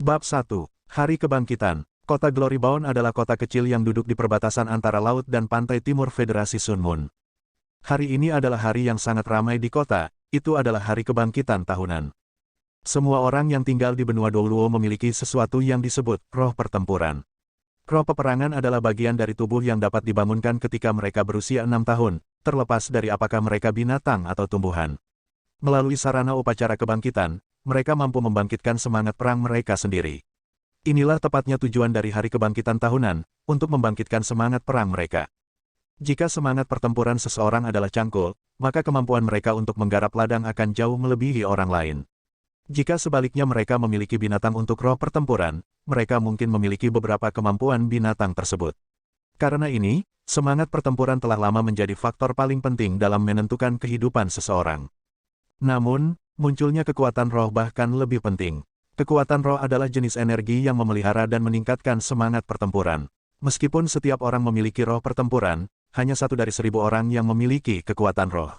Bab 1. Hari Kebangkitan. Kota Glorybound adalah kota kecil yang duduk di perbatasan antara laut dan pantai timur Federasi Sun Moon. Hari ini adalah hari yang sangat ramai di kota, itu adalah hari kebangkitan tahunan. Semua orang yang tinggal di benua Douluo memiliki sesuatu yang disebut roh pertempuran. Roh peperangan adalah bagian dari tubuh yang dapat dibangunkan ketika mereka berusia 6 tahun, terlepas dari apakah mereka binatang atau tumbuhan. Melalui sarana upacara kebangkitan, mereka mampu membangkitkan semangat perang mereka sendiri. Inilah tepatnya tujuan dari hari kebangkitan tahunan, untuk membangkitkan semangat perang mereka. Jika semangat pertempuran seseorang adalah cangkul, maka kemampuan mereka untuk menggarap ladang akan jauh melebihi orang lain. Jika sebaliknya mereka memiliki binatang untuk roh pertempuran, mereka mungkin memiliki beberapa kemampuan binatang tersebut. Karena ini, semangat pertempuran telah lama menjadi faktor paling penting dalam menentukan kehidupan seseorang. Namun, munculnya kekuatan roh bahkan lebih penting. Kekuatan roh adalah jenis energi yang memelihara dan meningkatkan semangat pertempuran. Meskipun setiap orang memiliki roh pertempuran, hanya 1 dari 1000 orang yang memiliki kekuatan roh.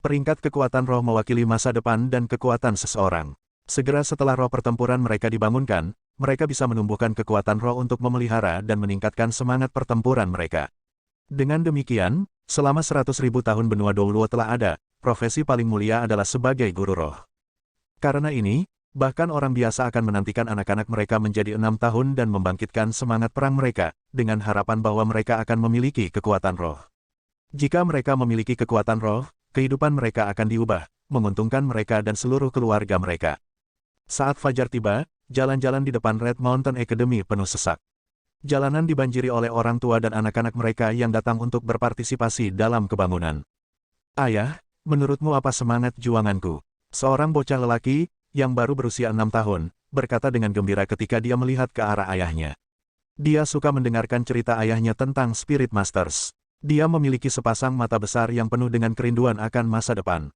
Peringkat kekuatan roh mewakili masa depan dan kekuatan seseorang. Segera setelah roh pertempuran mereka dibangunkan, mereka bisa menumbuhkan kekuatan roh untuk memelihara dan meningkatkan semangat pertempuran mereka. Dengan demikian, selama 100.000 tahun benua Douluo telah ada, profesi paling mulia adalah sebagai guru roh. Karena ini, bahkan orang biasa akan menantikan anak-anak mereka menjadi 6 tahun dan membangkitkan semangat perang mereka, dengan harapan bahwa mereka akan memiliki kekuatan roh. Jika mereka memiliki kekuatan roh, kehidupan mereka akan diubah, menguntungkan mereka dan seluruh keluarga mereka. Saat fajar tiba, jalan-jalan di depan Red Mountain Academy penuh sesak. Jalanan dibanjiri oleh orang tua dan anak-anak mereka yang datang untuk berpartisipasi dalam kebangunan. Ayah, menurutmu apa semangat juanganku? Seorang bocah lelaki, yang baru berusia 6 tahun, berkata dengan gembira ketika dia melihat ke arah ayahnya. Dia suka mendengarkan cerita ayahnya tentang Spirit Masters. Dia memiliki sepasang mata besar yang penuh dengan kerinduan akan masa depan.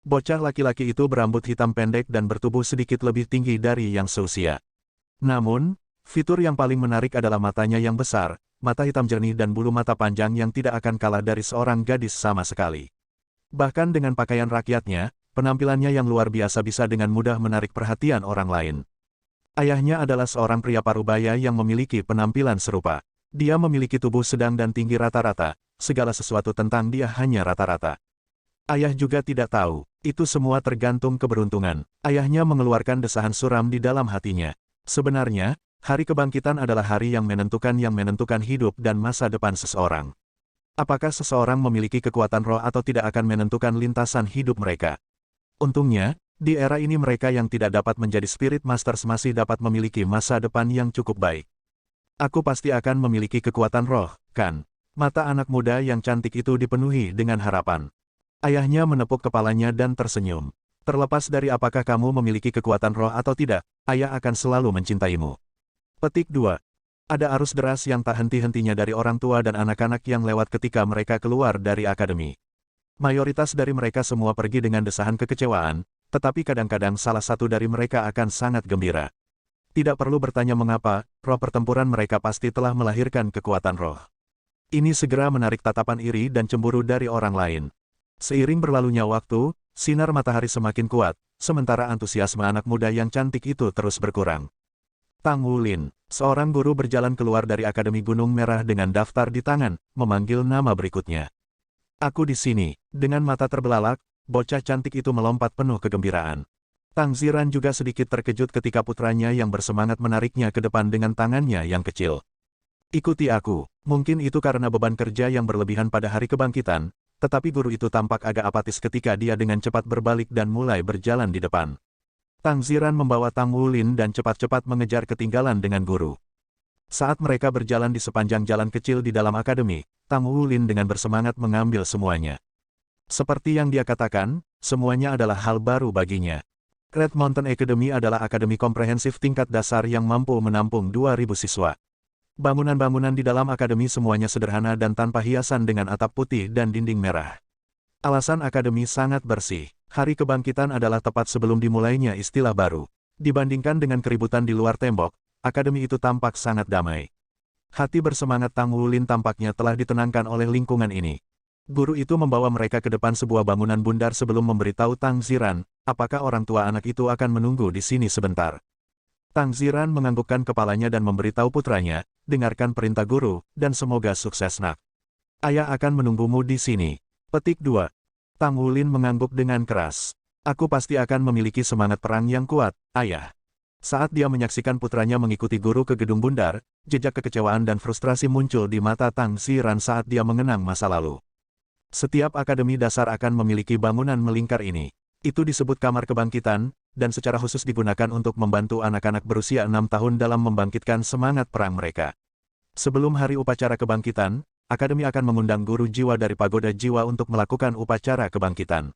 Bocah laki-laki itu berambut hitam pendek dan bertubuh sedikit lebih tinggi dari yang seusia. Namun, fitur yang paling menarik adalah matanya yang besar, mata hitam jernih dan bulu mata panjang yang tidak akan kalah dari seorang gadis sama sekali. Bahkan dengan pakaian rakyatnya, penampilannya yang luar biasa bisa dengan mudah menarik perhatian orang lain. Ayahnya adalah seorang pria parubaya yang memiliki penampilan serupa. Dia memiliki tubuh sedang dan tinggi rata-rata, segala sesuatu tentang dia hanya rata-rata. Ayah juga tidak tahu, itu semua tergantung keberuntungan. Ayahnya mengeluarkan desahan suram di dalam hatinya. Sebenarnya, hari kebangkitan adalah hari yang menentukan hidup dan masa depan seseorang. Apakah seseorang memiliki kekuatan roh atau tidak akan menentukan lintasan hidup mereka. Untungnya, di era ini mereka yang tidak dapat menjadi Spirit Masters masih dapat memiliki masa depan yang cukup baik. Aku pasti akan memiliki kekuatan roh, kan? Mata anak muda yang cantik itu dipenuhi dengan harapan. Ayahnya menepuk kepalanya dan tersenyum. Terlepas dari apakah kamu memiliki kekuatan roh atau tidak, ayah akan selalu mencintaimu. Petik 2. Ada arus deras yang tak henti-hentinya dari orang tua dan anak-anak yang lewat ketika mereka keluar dari akademi. Mayoritas dari mereka semua pergi dengan desahan kekecewaan, tetapi kadang-kadang salah satu dari mereka akan sangat gembira. Tidak perlu bertanya mengapa, roh pertempuran mereka pasti telah melahirkan kekuatan roh. Ini segera menarik tatapan iri dan cemburu dari orang lain. Seiring berlalunya waktu, sinar matahari semakin kuat, sementara antusiasme anak muda yang cantik itu terus berkurang. Tang Wulin, seorang guru berjalan keluar dari Akademi Gunung Merah dengan daftar di tangan, memanggil nama berikutnya. Aku di sini. Dengan mata terbelalak, bocah cantik itu melompat penuh kegembiraan. Tang Ziran juga sedikit terkejut ketika putranya yang bersemangat menariknya ke depan dengan tangannya yang kecil. Ikuti aku. Mungkin itu karena beban kerja yang berlebihan pada hari kebangkitan, tetapi guru itu tampak agak apatis ketika dia dengan cepat berbalik dan mulai berjalan di depan. Tang Ziran membawa Tang Wulin dan cepat-cepat mengejar ketinggalan dengan guru. Saat mereka berjalan di sepanjang jalan kecil di dalam akademi, Tang Wulin dengan bersemangat mengambil semuanya. Seperti yang dia katakan, semuanya adalah hal baru baginya. Red Mountain Academy adalah akademi komprehensif tingkat dasar yang mampu menampung 2.000 siswa. Bangunan-bangunan di dalam akademi semuanya sederhana dan tanpa hiasan dengan atap putih dan dinding merah. Alasan akademi sangat bersih. Hari kebangkitan adalah tepat sebelum dimulainya istilah baru. Dibandingkan dengan keributan di luar tembok, akademi itu tampak sangat damai. Hati bersemangat Tang Wulin tampaknya telah ditenangkan oleh lingkungan ini. Guru itu membawa mereka ke depan sebuah bangunan bundar sebelum memberitahu Tang Ziran, apakah orang tua anak itu akan menunggu di sini sebentar. Tang Ziran menganggukkan kepalanya dan memberitahu putranya, dengarkan perintah guru, dan semoga sukses nak. Ayah akan menunggumu di sini. Petik 2. Tang Wulin mengangguk dengan keras. Aku pasti akan memiliki semangat perang yang kuat, ayah. Saat dia menyaksikan putranya mengikuti guru ke gedung bundar, jejak kekecewaan dan frustrasi muncul di mata Tang Ziran saat dia mengenang masa lalu. Setiap akademi dasar akan memiliki bangunan melingkar ini. Itu disebut kamar kebangkitan, dan secara khusus digunakan untuk membantu anak-anak berusia 6 tahun dalam membangkitkan semangat perang mereka. Sebelum hari upacara kebangkitan, akademi akan mengundang guru jiwa dari pagoda jiwa untuk melakukan upacara kebangkitan.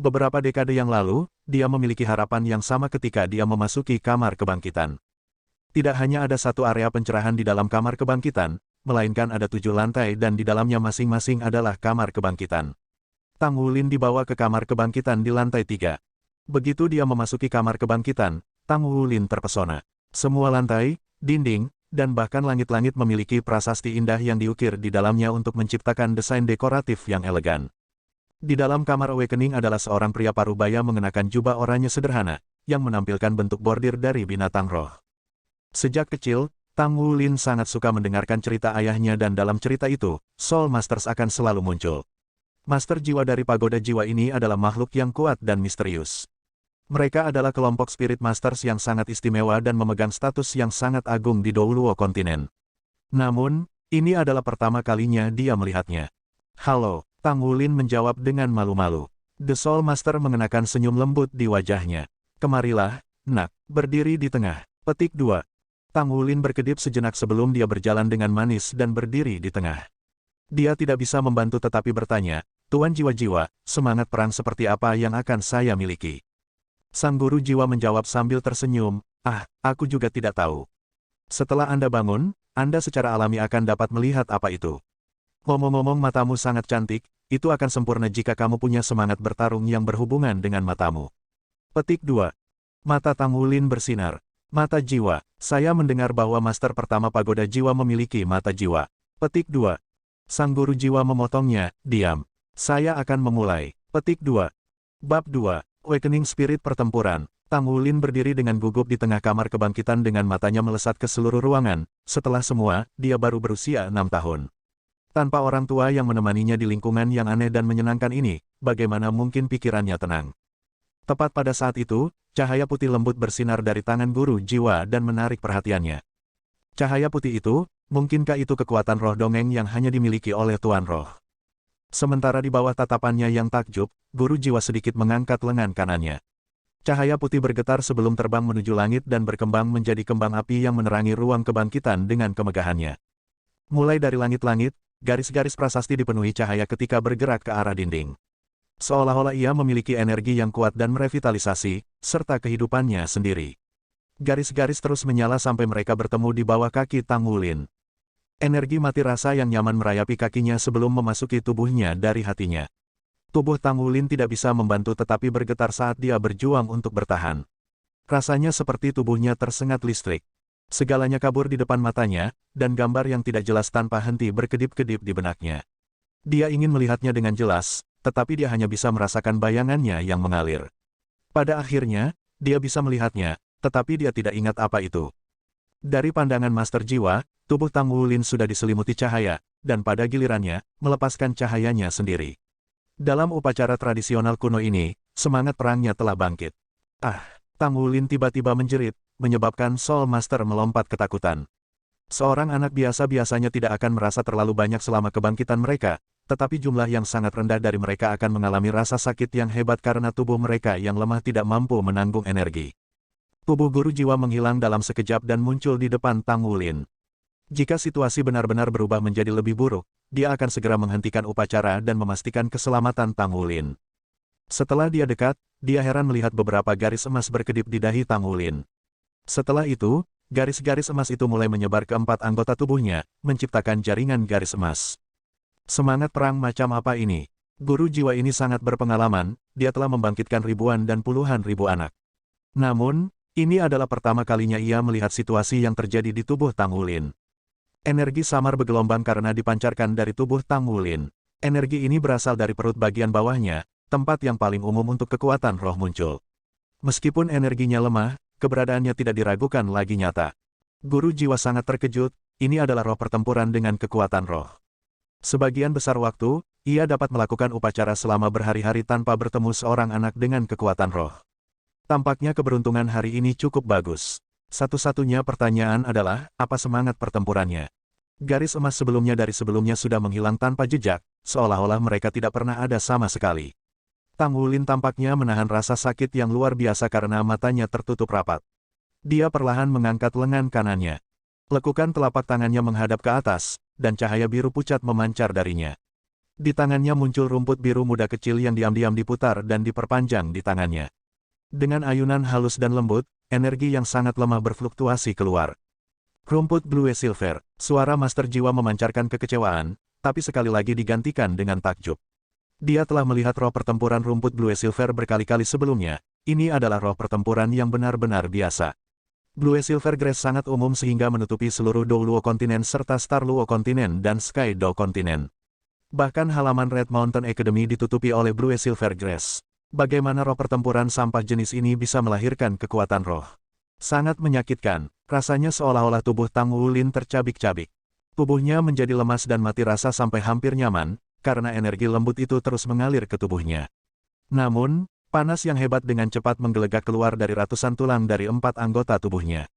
Beberapa dekade yang lalu, dia memiliki harapan yang sama ketika dia memasuki kamar kebangkitan. Tidak hanya ada satu area pencerahan di dalam kamar kebangkitan, melainkan ada 7 lantai dan di dalamnya masing-masing adalah kamar kebangkitan. Tang Wulin dibawa ke kamar kebangkitan di lantai 3. Begitu dia memasuki kamar kebangkitan, Tang Wulin terpesona. Semua lantai, dinding, dan bahkan langit-langit memiliki prasasti indah yang diukir di dalamnya untuk menciptakan desain dekoratif yang elegan. Di dalam kamar Awakening adalah seorang pria parubaya mengenakan jubah oranye sederhana, yang menampilkan bentuk bordir dari binatang roh. Sejak kecil, Tang Wulin sangat suka mendengarkan cerita ayahnya dan dalam cerita itu, Soul Masters akan selalu muncul. Master jiwa dari pagoda jiwa ini adalah makhluk yang kuat dan misterius. Mereka adalah kelompok Spirit Masters yang sangat istimewa dan memegang status yang sangat agung di Douluo kontinen. Namun, ini adalah pertama kalinya dia melihatnya. Halo, Tang Wulin menjawab dengan malu-malu. The Soul Master mengenakan senyum lembut di wajahnya. Kemarilah, nak, berdiri di tengah. Petik 2. Tang Wulin berkedip sejenak sebelum dia berjalan dengan manis dan berdiri di tengah. Dia tidak bisa membantu tetapi bertanya, Tuan jiwa-jiwa, semangat perang seperti apa yang akan saya miliki? Sang guru jiwa menjawab sambil tersenyum, aku juga tidak tahu. Setelah Anda bangun, Anda secara alami akan dapat melihat apa itu. Ngomong-ngomong matamu sangat cantik, itu akan sempurna jika kamu punya semangat bertarung yang berhubungan dengan matamu. Petik 2. Mata Tang Wulin bersinar. Mata jiwa, saya mendengar bahwa master pertama pagoda jiwa memiliki mata jiwa. Petik 2. Sang guru jiwa memotongnya, diam. Saya akan memulai. Petik 2. Bab 2. Awakening Spirit Pertempuran. Tang Wulin berdiri dengan gugup di tengah kamar kebangkitan dengan matanya melesat ke seluruh ruangan. Setelah semua, dia baru berusia 6 tahun. Tanpa orang tua yang menemaninya di lingkungan yang aneh dan menyenangkan ini, bagaimana mungkin pikirannya tenang? Tepat pada saat itu, cahaya putih lembut bersinar dari tangan guru jiwa dan menarik perhatiannya. Cahaya putih itu, mungkinkah itu kekuatan roh dongeng yang hanya dimiliki oleh Tuan Roh? Sementara di bawah tatapannya yang takjub, guru jiwa sedikit mengangkat lengan kanannya. Cahaya putih bergetar sebelum terbang menuju langit dan berkembang menjadi kembang api yang menerangi ruang kebangkitan dengan kemegahannya. Mulai dari langit-langit, garis-garis prasasti dipenuhi cahaya ketika bergerak ke arah dinding. Seolah-olah ia memiliki energi yang kuat dan merevitalisasi, serta kehidupannya sendiri. Garis-garis terus menyala sampai mereka bertemu di bawah kaki Tang Wulin. Energi mati rasa yang nyaman merayapi kakinya sebelum memasuki tubuhnya dari hatinya. Tubuh Tang Wulin tidak bisa membantu tetapi bergetar saat dia berjuang untuk bertahan. Rasanya seperti tubuhnya tersengat listrik. Segalanya kabur di depan matanya, dan gambar yang tidak jelas tanpa henti berkedip-kedip di benaknya. Dia ingin melihatnya dengan jelas, tetapi dia hanya bisa merasakan bayangannya yang mengalir. Pada akhirnya, dia bisa melihatnya, tetapi dia tidak ingat apa itu. Dari pandangan Master Jiwa, tubuh Tang Wulin sudah diselimuti cahaya, dan pada gilirannya, melepaskan cahayanya sendiri. Dalam upacara tradisional kuno ini, semangat perangnya telah bangkit. Tang Wulin tiba-tiba menjerit, menyebabkan Soul Master melompat ketakutan. Seorang anak biasa biasanya tidak akan merasa terlalu banyak selama kebangkitan mereka, tetapi jumlah yang sangat rendah dari mereka akan mengalami rasa sakit yang hebat karena tubuh mereka yang lemah tidak mampu menanggung energi. Tubuh guru jiwa menghilang dalam sekejap dan muncul di depan Tang Wulin. Jika situasi benar-benar berubah menjadi lebih buruk, dia akan segera menghentikan upacara dan memastikan keselamatan Tang Wulin. Setelah dia dekat, dia heran melihat beberapa garis emas berkedip di dahi Tang Wulin. Setelah itu, garis-garis emas itu mulai menyebar ke 4 anggota tubuhnya, menciptakan jaringan garis emas. Semangat perang macam apa ini? Guru jiwa ini sangat berpengalaman, dia telah membangkitkan ribuan dan puluhan ribu anak. Namun, ini adalah pertama kalinya ia melihat situasi yang terjadi di tubuh Tang Wulin. Energi samar bergelombang karena dipancarkan dari tubuh Tang Wulin. Energi ini berasal dari perut bagian bawahnya, tempat yang paling umum untuk kekuatan roh muncul. Meskipun energinya lemah, keberadaannya tidak diragukan lagi nyata. Guru jiwa sangat terkejut, ini adalah roh pertempuran dengan kekuatan roh. Sebagian besar waktu, ia dapat melakukan upacara selama berhari-hari tanpa bertemu seorang anak dengan kekuatan roh. Tampaknya keberuntungan hari ini cukup bagus. Satu-satunya pertanyaan adalah, apa semangat pertempurannya? Garis emas sebelumnya dari sebelumnya sudah menghilang tanpa jejak, seolah-olah mereka tidak pernah ada sama sekali. Tang Wulin tampaknya menahan rasa sakit yang luar biasa karena matanya tertutup rapat. Dia perlahan mengangkat lengan kanannya. Lekukan telapak tangannya menghadap ke atas, dan cahaya biru pucat memancar darinya. Di tangannya muncul rumput biru muda kecil yang diam-diam diputar dan diperpanjang di tangannya. Dengan ayunan halus dan lembut, energi yang sangat lemah berfluktuasi keluar. Rumput Blue Silver, suara Master Jiwa memancarkan kekecewaan, tapi sekali lagi digantikan dengan takjub. Dia telah melihat roh pertempuran rumput Blue Silver berkali-kali sebelumnya, ini adalah roh pertempuran yang benar-benar biasa. Blue Silver Grace sangat umum sehingga menutupi seluruh Dou Luo Kontinen serta Star Luo Kontinen dan Sky Dou Kontinen. Bahkan halaman Red Mountain Academy ditutupi oleh Blue Silver Grace. Bagaimana roh pertempuran sampah jenis ini bisa melahirkan kekuatan roh? Sangat menyakitkan, rasanya seolah-olah tubuh Tang Wulin tercabik-cabik. Tubuhnya menjadi lemas dan mati rasa sampai hampir nyaman, karena energi lembut itu terus mengalir ke tubuhnya. Namun, panas yang hebat dengan cepat menggelegak keluar dari ratusan tulang dari 4 anggota tubuhnya.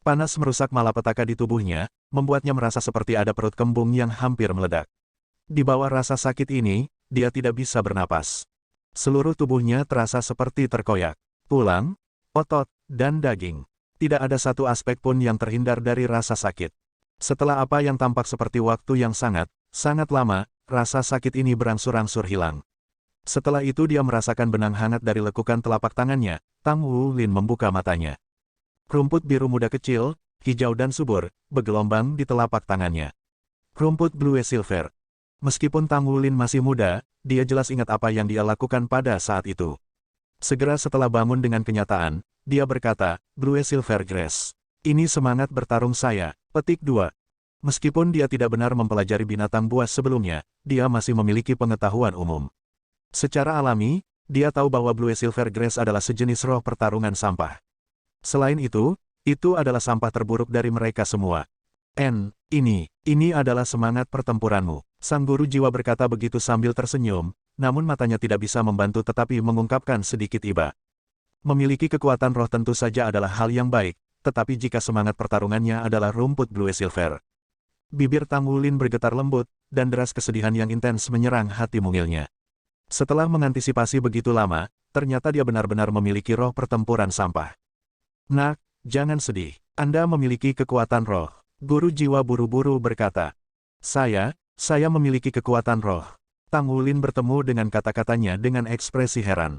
Panas merusak malapetaka di tubuhnya, membuatnya merasa seperti ada perut kembung yang hampir meledak. Di bawah rasa sakit ini, dia tidak bisa bernapas. Seluruh tubuhnya terasa seperti terkoyak. Tulang, otot, dan daging. Tidak ada satu aspek pun yang terhindar dari rasa sakit. Setelah apa yang tampak seperti waktu yang sangat lama, rasa sakit ini berangsur-angsur hilang. Setelah itu dia merasakan benang hangat dari lekukan telapak tangannya. Tang Wulin membuka matanya. Rumput biru muda kecil, hijau dan subur, bergelombang di telapak tangannya. Rumput Blue Silver. Meskipun Tang Wulin masih muda, dia jelas ingat apa yang dia lakukan pada saat itu. Segera setelah bangun dengan kenyataan, dia berkata, Blue Silver Grace. Ini semangat bertarung saya. Petik 2. Meskipun dia tidak benar mempelajari binatang buas sebelumnya, dia masih memiliki pengetahuan umum. Secara alami, dia tahu bahwa Blue Silver Grace adalah sejenis roh pertarungan sampah. Selain itu adalah sampah terburuk dari mereka semua. Ini adalah semangat pertempuranmu. Sang guru jiwa berkata begitu sambil tersenyum, namun matanya tidak bisa membantu tetapi mengungkapkan sedikit iba. Memiliki kekuatan roh tentu saja adalah hal yang baik, tetapi jika semangat pertarungannya adalah rumput Blue Silver. Bibir Tang Wulin bergetar lembut, dan deras kesedihan yang intens menyerang hati mungilnya. Setelah mengantisipasi begitu lama, ternyata dia benar-benar memiliki roh pertempuran sampah. Nak, jangan sedih. Anda memiliki kekuatan roh. Guru jiwa buru-buru berkata. Saya memiliki kekuatan roh. Tang Wulin bertemu dengan kata-katanya dengan ekspresi heran.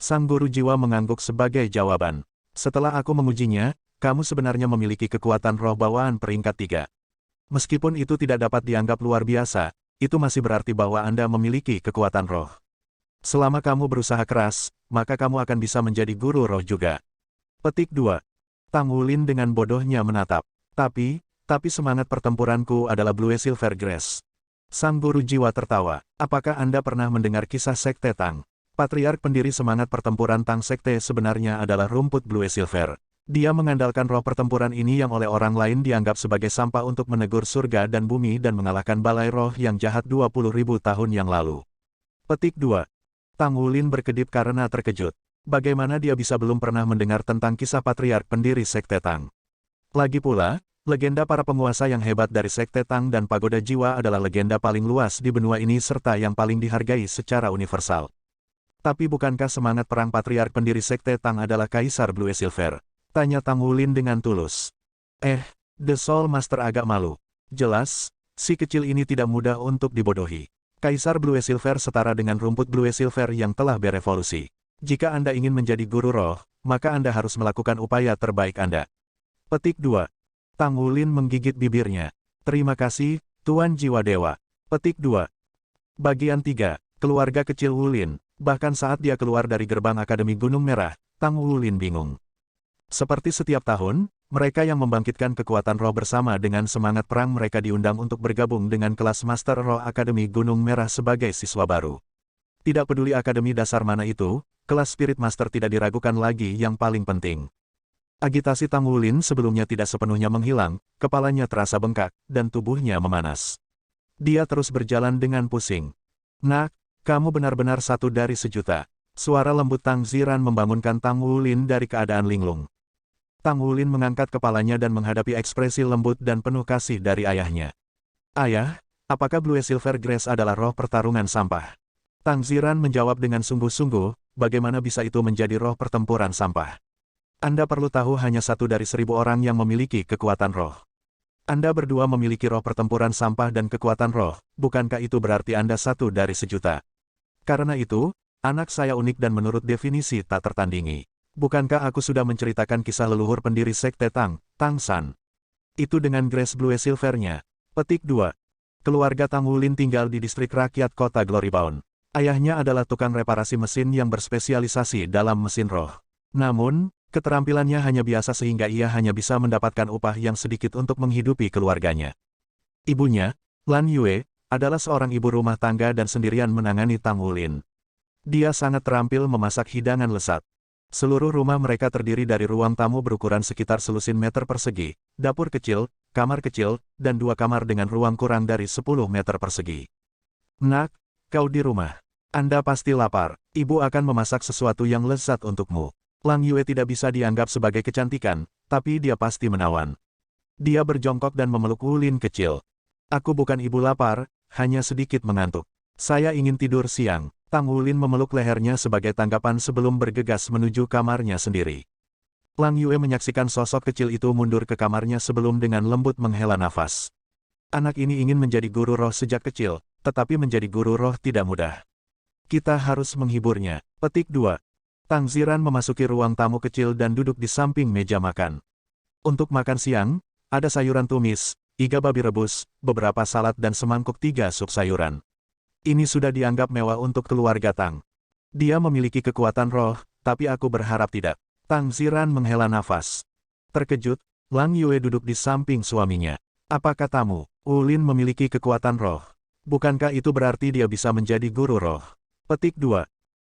Sang guru jiwa mengangguk sebagai jawaban. Setelah aku mengujinya, kamu sebenarnya memiliki kekuatan roh bawaan peringkat 3. Meskipun itu tidak dapat dianggap luar biasa, itu masih berarti bahwa Anda memiliki kekuatan roh. Selama kamu berusaha keras, maka kamu akan bisa menjadi guru roh juga. Petik 2. Tang Wulin dengan bodohnya menatap. Tapi semangat pertempuranku adalah Blue Silver Grace. Sang guru jiwa tertawa. Apakah Anda pernah mendengar kisah Sekte Tang? Patriark pendiri semangat pertempuran Tang Sekte sebenarnya adalah rumput Blue Silver. Dia mengandalkan roh pertempuran ini yang oleh orang lain dianggap sebagai sampah untuk menegur surga dan bumi dan mengalahkan balai roh yang jahat 20.000 tahun yang lalu. Petik 2. Tang Wulin berkedip karena terkejut. Bagaimana dia bisa belum pernah mendengar tentang kisah patriark pendiri Sekte Tang? Lagi pula, legenda para penguasa yang hebat dari Sekte Tang dan Pagoda Jiwa adalah legenda paling luas di benua ini serta yang paling dihargai secara universal. Tapi bukankah semangat perang patriark pendiri Sekte Tang adalah Kaisar Blue Silver? Tanya Tang Wulin dengan tulus. The Soul Master agak malu. Jelas, si kecil ini tidak mudah untuk dibodohi. Kaisar Blue Silver setara dengan rumput Blue Silver yang telah berevolusi. Jika Anda ingin menjadi guru roh, maka Anda harus melakukan upaya terbaik Anda. Petik 2. Tang Wulin menggigit bibirnya. Terima kasih, Tuan Jiwa Dewa. Petik 2. Bagian 3. Keluarga kecil Wulin. Bahkan saat dia keluar dari gerbang Akademi Gunung Merah, Tang Wulin bingung. Seperti setiap tahun, mereka yang membangkitkan kekuatan roh bersama dengan semangat perang mereka diundang untuk bergabung dengan kelas Master Roh Akademi Gunung Merah sebagai siswa baru. Tidak peduli akademi dasar mana itu, kelas Spirit Master tidak diragukan lagi yang paling penting. Agitasi Tang Wulin sebelumnya tidak sepenuhnya menghilang, kepalanya terasa bengkak, dan tubuhnya memanas. Dia terus berjalan dengan pusing. Nak, kamu benar-benar satu dari sejuta. Suara lembut Tang Ziran membangunkan Tang Wulin dari keadaan linglung. Tang Wulin mengangkat kepalanya dan menghadapi ekspresi lembut dan penuh kasih dari ayahnya. Ayah, apakah Blue Silver Grass adalah roh pertarungan sampah? Tang Ziran menjawab dengan sungguh-sungguh, bagaimana bisa itu menjadi roh pertempuran sampah? Anda perlu tahu hanya satu dari 1000 orang yang memiliki kekuatan roh. Anda berdua memiliki roh pertempuran sampah dan kekuatan roh, bukankah itu berarti Anda satu dari sejuta? Karena itu, anak saya unik dan menurut definisi tak tertandingi. Bukankah aku sudah menceritakan kisah leluhur pendiri Sekte Tang, Tang San? Itu dengan Grace Blue Silver-nya. Petik 2. Keluarga Tang Wulin tinggal di distrik rakyat kota Glorybound. Ayahnya adalah tukang reparasi mesin yang berspesialisasi dalam mesin roh. Namun, keterampilannya hanya biasa sehingga ia hanya bisa mendapatkan upah yang sedikit untuk menghidupi keluarganya. Ibunya, Lan Yue, adalah seorang ibu rumah tangga dan sendirian menangani Tang Wulin. Dia sangat terampil memasak hidangan lezat. Seluruh rumah mereka terdiri dari ruang tamu berukuran sekitar selusin meter persegi, dapur kecil, kamar kecil, dan 2 kamar dengan ruang kurang dari 10 meter persegi. Nak, kau di rumah. Anda pasti lapar. Ibu akan memasak sesuatu yang lezat untukmu. Lang Yue tidak bisa dianggap sebagai kecantikan, tapi dia pasti menawan. Dia berjongkok dan memeluk Wulin kecil. Aku bukan ibu lapar, hanya sedikit mengantuk. Saya ingin tidur siang. Tang Wulin memeluk lehernya sebagai tanggapan sebelum bergegas menuju kamarnya sendiri. Lang Yue menyaksikan sosok kecil itu mundur ke kamarnya sebelum dengan lembut menghela nafas. Anak ini ingin menjadi guru roh sejak kecil, tetapi menjadi guru roh tidak mudah. Kita harus menghiburnya. Petik 2. Tang Ziran memasuki ruang tamu kecil dan duduk di samping meja makan. Untuk makan siang, ada sayuran tumis, iga babi rebus, beberapa salad dan semangkuk 3 sup sayuran. Ini sudah dianggap mewah untuk keluarga Tang. Dia memiliki kekuatan roh, tapi aku berharap tidak. Tang Ziran menghela nafas. Terkejut, Lang Yue duduk di samping suaminya. Apa katamu, Wulin memiliki kekuatan roh? Bukankah itu berarti dia bisa menjadi guru roh? Petik 2.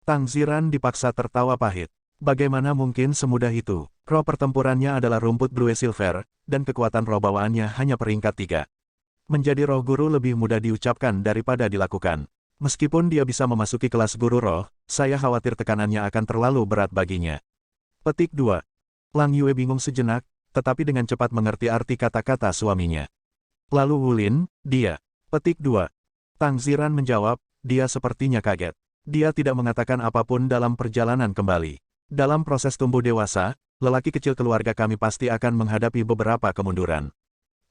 Tang Ziran dipaksa tertawa pahit. Bagaimana mungkin semudah itu? Roh pertempurannya adalah rumput Blue Silver, dan kekuatan roh bawaannya hanya peringkat 3. Menjadi roh guru lebih mudah diucapkan daripada dilakukan. Meskipun dia bisa memasuki kelas guru roh, saya khawatir tekanannya akan terlalu berat baginya. Petik 2. Lang Yue bingung sejenak, tetapi dengan cepat mengerti arti kata-kata suaminya. Lalu Wulin, dia. Petik 2. Tang Ziran menjawab, dia sepertinya kaget. Dia tidak mengatakan apapun dalam perjalanan kembali. Dalam proses tumbuh dewasa, lelaki kecil keluarga kami pasti akan menghadapi beberapa kemunduran.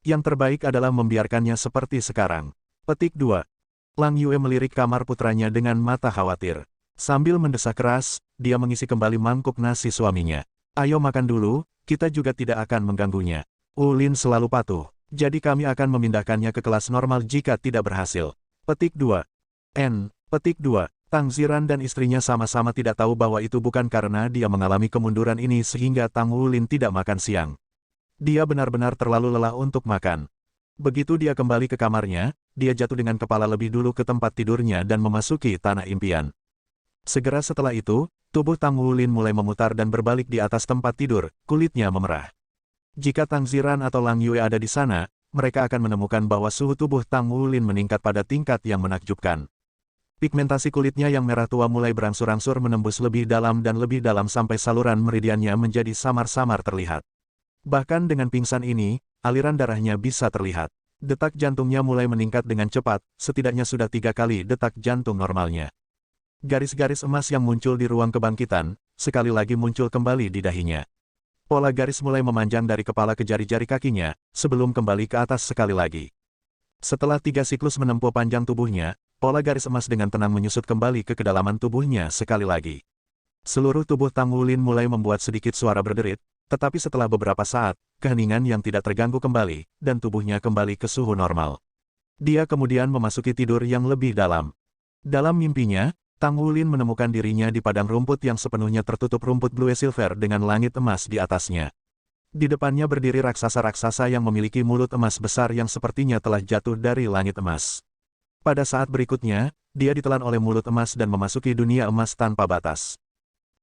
Yang terbaik adalah membiarkannya seperti sekarang. Petik 2. Lang Yue melirik kamar putranya dengan mata khawatir. Sambil mendesak keras, dia mengisi kembali mangkuk nasi suaminya. Ayo makan dulu, kita juga tidak akan mengganggunya. Wulin selalu patuh, jadi kami akan memindahkannya ke kelas normal jika tidak berhasil. Petik 2. Petik 2. Tang Ziran dan istrinya sama-sama tidak tahu bahwa itu bukan karena dia mengalami kemunduran ini sehingga Tang Wulin tidak makan siang. Dia benar-benar terlalu lelah untuk makan. Begitu dia kembali ke kamarnya, dia jatuh dengan kepala lebih dulu ke tempat tidurnya dan memasuki tanah impian. Segera setelah itu, tubuh Tang Wulin mulai memutar dan berbalik di atas tempat tidur, kulitnya memerah. Jika Tang Ziran atau Lang Yue ada di sana, mereka akan menemukan bahwa suhu tubuh Tang Wulin meningkat pada tingkat yang menakjubkan. Pigmentasi kulitnya yang merah tua mulai berangsur-angsur menembus lebih dalam sampai saluran meridiannya menjadi samar-samar terlihat. Bahkan dengan pingsan ini, aliran darahnya bisa terlihat. Detak jantungnya mulai meningkat dengan cepat, setidaknya sudah 3 kali detak jantung normalnya. Garis-garis emas yang muncul di ruang kebangkitan, sekali lagi muncul kembali di dahinya. Pola garis mulai memanjang dari kepala ke jari-jari kakinya, sebelum kembali ke atas sekali lagi. Setelah 3 siklus menempuh panjang tubuhnya, pola garis emas dengan tenang menyusut kembali ke kedalaman tubuhnya sekali lagi. Seluruh tubuh Tang Wulin mulai membuat sedikit suara berderit, tetapi setelah beberapa saat, keheningan yang tidak terganggu kembali, dan tubuhnya kembali ke suhu normal. Dia kemudian memasuki tidur yang lebih dalam. Dalam mimpinya, Tang Wulin menemukan dirinya di padang rumput yang sepenuhnya tertutup rumput Blue Silver dengan langit emas di atasnya. Di depannya berdiri raksasa-raksasa yang memiliki mulut emas besar yang sepertinya telah jatuh dari langit emas. Pada saat berikutnya, dia ditelan oleh mulut emas dan memasuki dunia emas tanpa batas.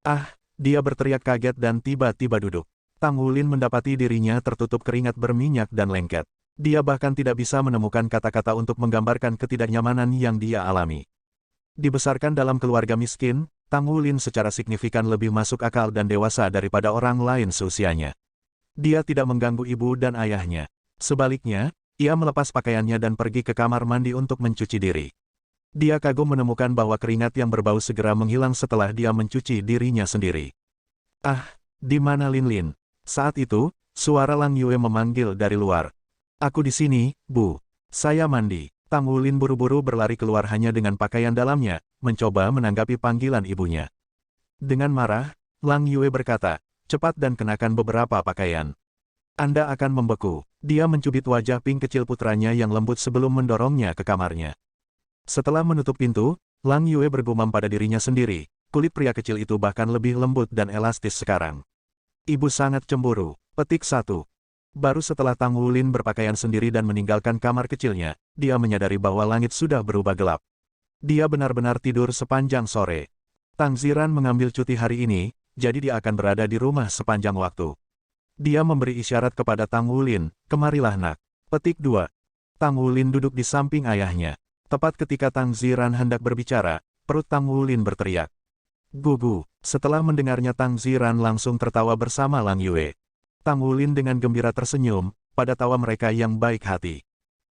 Ah, dia berteriak kaget dan tiba-tiba duduk. Tang Wulin mendapati dirinya tertutup keringat berminyak dan lengket. Dia bahkan tidak bisa menemukan kata-kata untuk menggambarkan ketidaknyamanan yang dia alami. Dibesarkan dalam keluarga miskin, Tang Wulin secara signifikan lebih masuk akal dan dewasa daripada orang lain seusianya. Dia tidak mengganggu ibu dan ayahnya. Sebaliknya, ia melepas pakaiannya dan pergi ke kamar mandi untuk mencuci diri. Dia kagum menemukan bahwa keringat yang berbau segera menghilang setelah dia mencuci dirinya sendiri. "Ah, di mana Lin Lin?" Saat itu, suara Lang Yue memanggil dari luar. "Aku di sini, Bu. Saya mandi." Tang Wulin buru-buru berlari keluar hanya dengan pakaian dalamnya, mencoba menanggapi panggilan ibunya. Dengan marah, Lang Yue berkata, "Cepat dan kenakan beberapa pakaian. Anda akan membeku." Dia mencubit wajah pink kecil putranya yang lembut sebelum mendorongnya ke kamarnya. Setelah menutup pintu, Lang Yue bergumam pada dirinya sendiri, kulit pria kecil itu bahkan lebih lembut dan elastis sekarang. Ibu sangat cemburu. Petik 1. Baru setelah Tang Wulin berpakaian sendiri dan meninggalkan kamar kecilnya, dia menyadari bahwa langit sudah berubah gelap. Dia benar-benar tidur sepanjang sore. Tang Ziran mengambil cuti hari ini, jadi dia akan berada di rumah sepanjang waktu. Dia memberi isyarat kepada Tang Wulin, "Kemarilah nak." Petik 2. Tang Wulin duduk di samping ayahnya. Tepat ketika Tang Ziran hendak berbicara, perut Tang Wulin berteriak. "Gugu." Setelah mendengarnya Tang Ziran langsung tertawa bersama Lang Yue. Tang Wulin dengan gembira tersenyum, pada tawa mereka yang baik hati.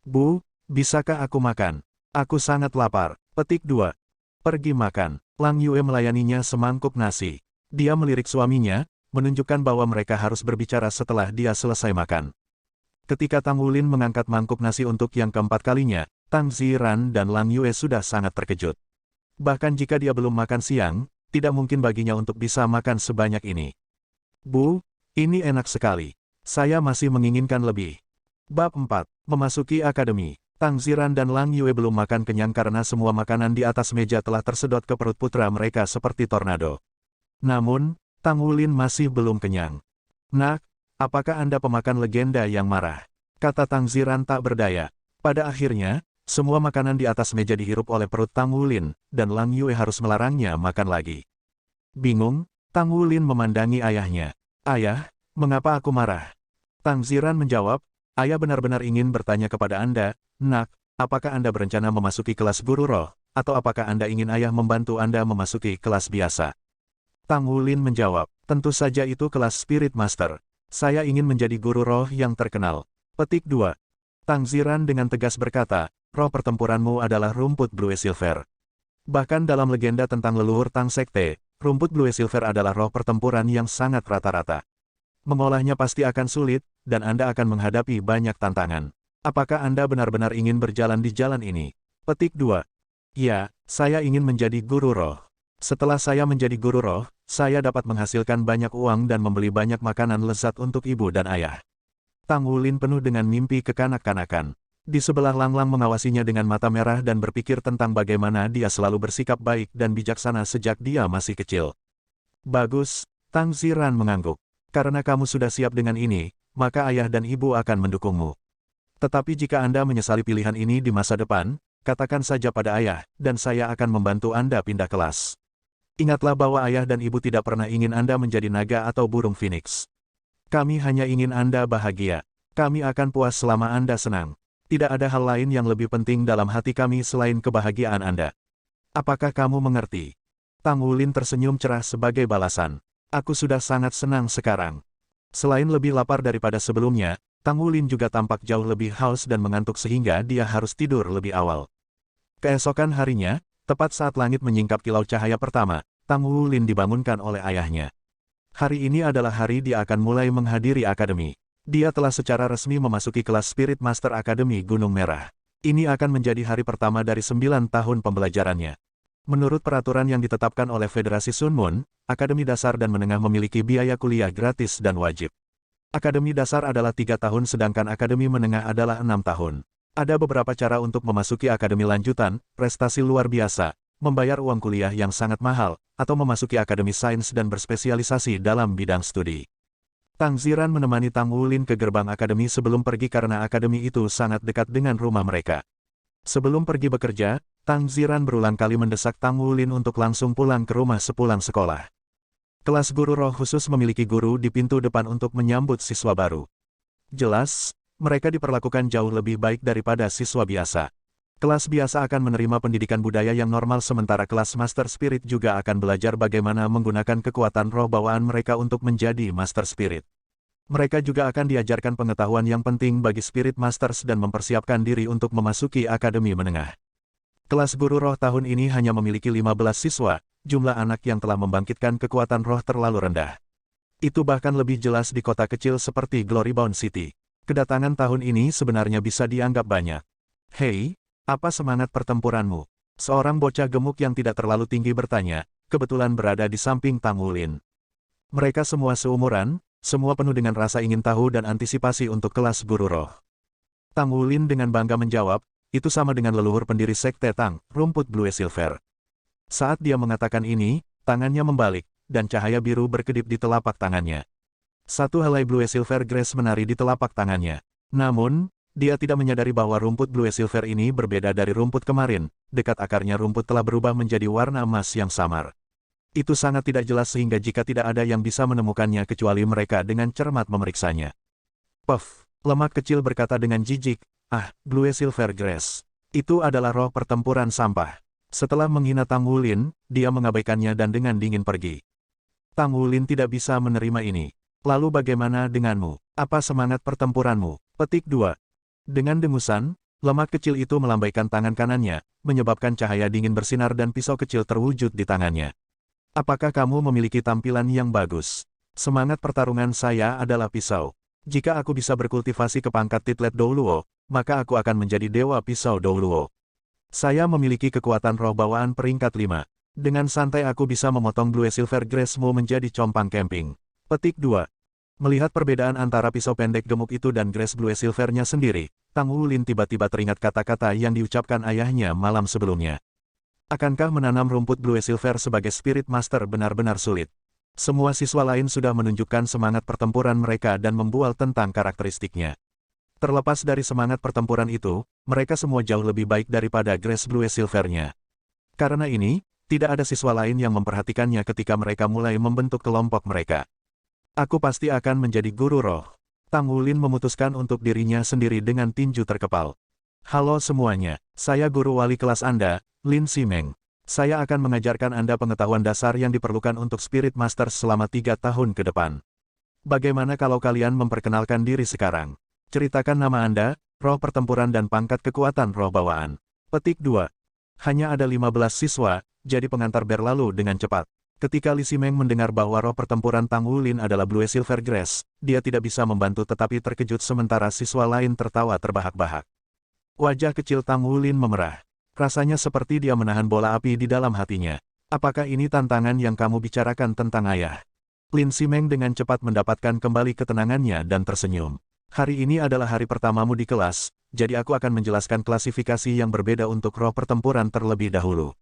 "Bu, bisakah aku makan? Aku sangat lapar." Petik 2. "Pergi makan." Lang Yue melayaninya semangkuk nasi. Dia melirik suaminya, menunjukkan bahwa mereka harus berbicara setelah dia selesai makan. Ketika Tang Wulin mengangkat mangkuk nasi untuk yang keempat kalinya, Tang Ziran dan Lang Yue sudah sangat terkejut. Bahkan jika dia belum makan siang, tidak mungkin baginya untuk bisa makan sebanyak ini. "Bu, ini enak sekali. Saya masih menginginkan lebih." Bab 4. Memasuki akademi. Tang Ziran dan Lang Yue belum makan kenyang karena semua makanan di atas meja telah tersedot ke perut putra mereka seperti tornado. Namun, Tang Wulin masih belum kenyang. "Nak, apakah Anda pemakan legenda yang marah?" kata Tang Ziran tak berdaya. Pada akhirnya, semua makanan di atas meja dihirup oleh perut Tang Wulin, dan Lang Yue harus melarangnya makan lagi. Bingung, Tang Wulin memandangi ayahnya. "Ayah, mengapa aku marah?" Tang Ziran menjawab, "Ayah benar-benar ingin bertanya kepada Anda, nak, apakah Anda berencana memasuki kelas guru roh, atau apakah Anda ingin ayah membantu Anda memasuki kelas biasa?" Tang Wulin menjawab, "Tentu saja itu kelas Spirit Master. Saya ingin menjadi guru roh yang terkenal." Petik 2. Tang Ziran dengan tegas berkata, "Roh pertempuranmu adalah rumput Blue Silver." Bahkan dalam legenda tentang leluhur Tang Sekte, rumput Blue Silver adalah roh pertempuran yang sangat rata-rata. Mengolahnya pasti akan sulit, dan Anda akan menghadapi banyak tantangan. Apakah Anda benar-benar ingin berjalan di jalan ini? Petik 2. Ya, saya ingin menjadi guru roh. Setelah saya menjadi guru roh, saya dapat menghasilkan banyak uang dan membeli banyak makanan lezat untuk ibu dan ayah. Tang Wulin penuh dengan mimpi kekanak-kanakan. Di sebelah Lang Lang mengawasinya dengan mata merah dan berpikir tentang bagaimana dia selalu bersikap baik dan bijaksana sejak dia masih kecil. "Bagus," Tang Ziran mengangguk. "Karena kamu sudah siap dengan ini, maka ayah dan ibu akan mendukungmu. Tetapi jika Anda menyesali pilihan ini di masa depan, katakan saja pada ayah, dan saya akan membantu Anda pindah kelas. Ingatlah bahwa ayah dan ibu tidak pernah ingin Anda menjadi naga atau burung phoenix. Kami hanya ingin Anda bahagia. Kami akan puas selama Anda senang. Tidak ada hal lain yang lebih penting dalam hati kami selain kebahagiaan Anda. Apakah kamu mengerti?" Tang Wulin tersenyum cerah sebagai balasan. "Aku sudah sangat senang sekarang." Selain lebih lapar daripada sebelumnya, Tang Wulin juga tampak jauh lebih haus dan mengantuk sehingga dia harus tidur lebih awal. Keesokan harinya, tepat saat langit menyingkap kilau cahaya pertama, Tang Wulin dibangunkan oleh ayahnya. Hari ini adalah hari dia akan mulai menghadiri akademi. Dia telah secara resmi memasuki kelas Spirit Master Akademi Gunung Merah. Ini akan menjadi hari pertama dari 9 tahun pembelajarannya. Menurut peraturan yang ditetapkan oleh Federasi Sun Moon, Akademi Dasar dan Menengah memiliki biaya kuliah gratis dan wajib. Akademi Dasar adalah 3 tahun sedangkan Akademi Menengah adalah 6 tahun. Ada beberapa cara untuk memasuki Akademi Lanjutan, prestasi luar biasa, membayar uang kuliah yang sangat mahal, atau memasuki Akademi Sains dan berspesialisasi dalam bidang studi. Tang Ziran menemani Tang Wulin ke gerbang akademi sebelum pergi karena akademi itu sangat dekat dengan rumah mereka. Sebelum pergi bekerja, Tang Ziran berulang kali mendesak Tang Wulin untuk langsung pulang ke rumah sepulang sekolah. Kelas guru roh khusus memiliki guru di pintu depan untuk menyambut siswa baru. Jelas, mereka diperlakukan jauh lebih baik daripada siswa biasa. Kelas biasa akan menerima pendidikan budaya yang normal sementara kelas Master Spirit juga akan belajar bagaimana menggunakan kekuatan roh bawaan mereka untuk menjadi Master Spirit. Mereka juga akan diajarkan pengetahuan yang penting bagi Spirit Masters dan mempersiapkan diri untuk memasuki akademi menengah. Kelas guru roh tahun ini hanya memiliki 15 siswa, jumlah anak yang telah membangkitkan kekuatan roh terlalu rendah. Itu bahkan lebih jelas di kota kecil seperti Glorybound City. Kedatangan tahun ini sebenarnya bisa dianggap banyak. Hei, apa semangat pertempuranmu? Seorang bocah gemuk yang tidak terlalu tinggi bertanya, kebetulan berada di samping Tang Wulin. Mereka semua seumuran, semua penuh dengan rasa ingin tahu dan antisipasi untuk kelas guru roh. Tang Wulin dengan bangga menjawab, itu sama dengan leluhur pendiri sekte Tang, rumput Blue Silver. Saat dia mengatakan ini, tangannya membalik, dan cahaya biru berkedip di telapak tangannya. Satu helai Blue Silver Grace menari di telapak tangannya. Namun, dia tidak menyadari bahwa rumput Blue Silver ini berbeda dari rumput kemarin, dekat akarnya rumput telah berubah menjadi warna emas yang samar. Itu sangat tidak jelas sehingga jika tidak ada yang bisa menemukannya kecuali mereka dengan cermat memeriksanya. Puff, lemak kecil berkata dengan jijik, ah, Blue Silver Grace. Itu adalah roh pertempuran sampah. Setelah menghina Tang Wulin, dia mengabaikannya dan dengan dingin pergi. Tang Wulin tidak bisa menerima ini. Lalu bagaimana denganmu? Apa semangat pertempuranmu? Petik 2. Dengan dengusan, lemak kecil itu melambaikan tangan kanannya, menyebabkan cahaya dingin bersinar dan pisau kecil terwujud di tangannya. Apakah kamu memiliki tampilan yang bagus? Semangat pertarungan saya adalah pisau. Jika aku bisa berkultivasi ke pangkat Titlet Douluo, maka aku akan menjadi dewa pisau Douluo. Saya memiliki kekuatan roh bawaan peringkat 5. Dengan santai aku bisa memotong Blue Silver Grace-mu menjadi compang camping. Petik 2. Melihat perbedaan antara pisau pendek gemuk itu dan Grace Blue Silver-nya sendiri, Tang Wulin tiba-tiba teringat kata-kata yang diucapkan ayahnya malam sebelumnya. Akankah menanam rumput Blue Silver sebagai Spirit Master benar-benar sulit? Semua siswa lain sudah menunjukkan semangat pertempuran mereka dan membual tentang karakteristiknya. Terlepas dari semangat pertempuran itu, mereka semua jauh lebih baik daripada Grace Blue Silver-nya. Karena ini, tidak ada siswa lain yang memperhatikannya ketika mereka mulai membentuk kelompok mereka. Aku pasti akan menjadi guru roh. Tang Wulin memutuskan untuk dirinya sendiri dengan tinju terkepal. Halo semuanya, saya guru wali kelas Anda, Lin Simeng. Saya akan mengajarkan Anda pengetahuan dasar yang diperlukan untuk Spirit Master selama 3 tahun ke depan. Bagaimana kalau kalian memperkenalkan diri sekarang? Ceritakan nama Anda, roh pertempuran dan pangkat kekuatan roh bawaan. Petik 2. Hanya ada 15 siswa, jadi pengantar berlalu dengan cepat. Ketika Li Simeng mendengar bahwa roh pertempuran Tang Wulin adalah Blue Silver Grace, dia tidak bisa membantu tetapi terkejut sementara siswa lain tertawa terbahak-bahak. Wajah kecil Tang Wulin memerah. Rasanya seperti dia menahan bola api di dalam hatinya. Apakah ini tantangan yang kamu bicarakan tentang ayah? Lin Simeng dengan cepat mendapatkan kembali ketenangannya dan tersenyum. Hari ini adalah hari pertamamu di kelas, jadi aku akan menjelaskan klasifikasi yang berbeda untuk roh pertempuran terlebih dahulu.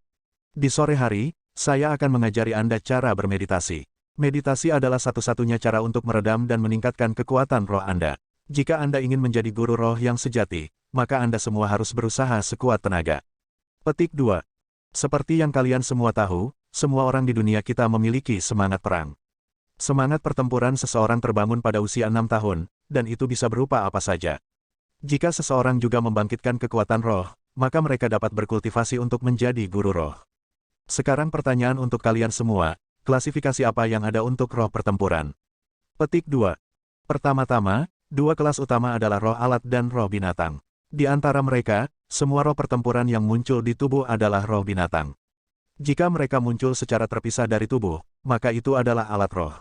Di sore hari, saya akan mengajari Anda cara bermeditasi. Meditasi adalah satu-satunya cara untuk meredam dan meningkatkan kekuatan roh Anda. Jika Anda ingin menjadi guru roh yang sejati, maka Anda semua harus berusaha sekuat tenaga. Petik 2. Seperti yang kalian semua tahu, semua orang di dunia kita memiliki semangat perang. Semangat pertempuran seseorang terbangun pada usia 6 tahun, dan itu bisa berupa apa saja. Jika seseorang juga membangkitkan kekuatan roh, maka mereka dapat berkultivasi untuk menjadi guru roh. Sekarang pertanyaan untuk kalian semua, klasifikasi apa yang ada untuk roh pertempuran? Petik 2. Pertama-tama, 2 kelas utama adalah roh alat dan roh binatang. Di antara mereka, semua roh pertempuran yang muncul di tubuh adalah roh binatang. Jika mereka muncul secara terpisah dari tubuh, maka itu adalah alat roh.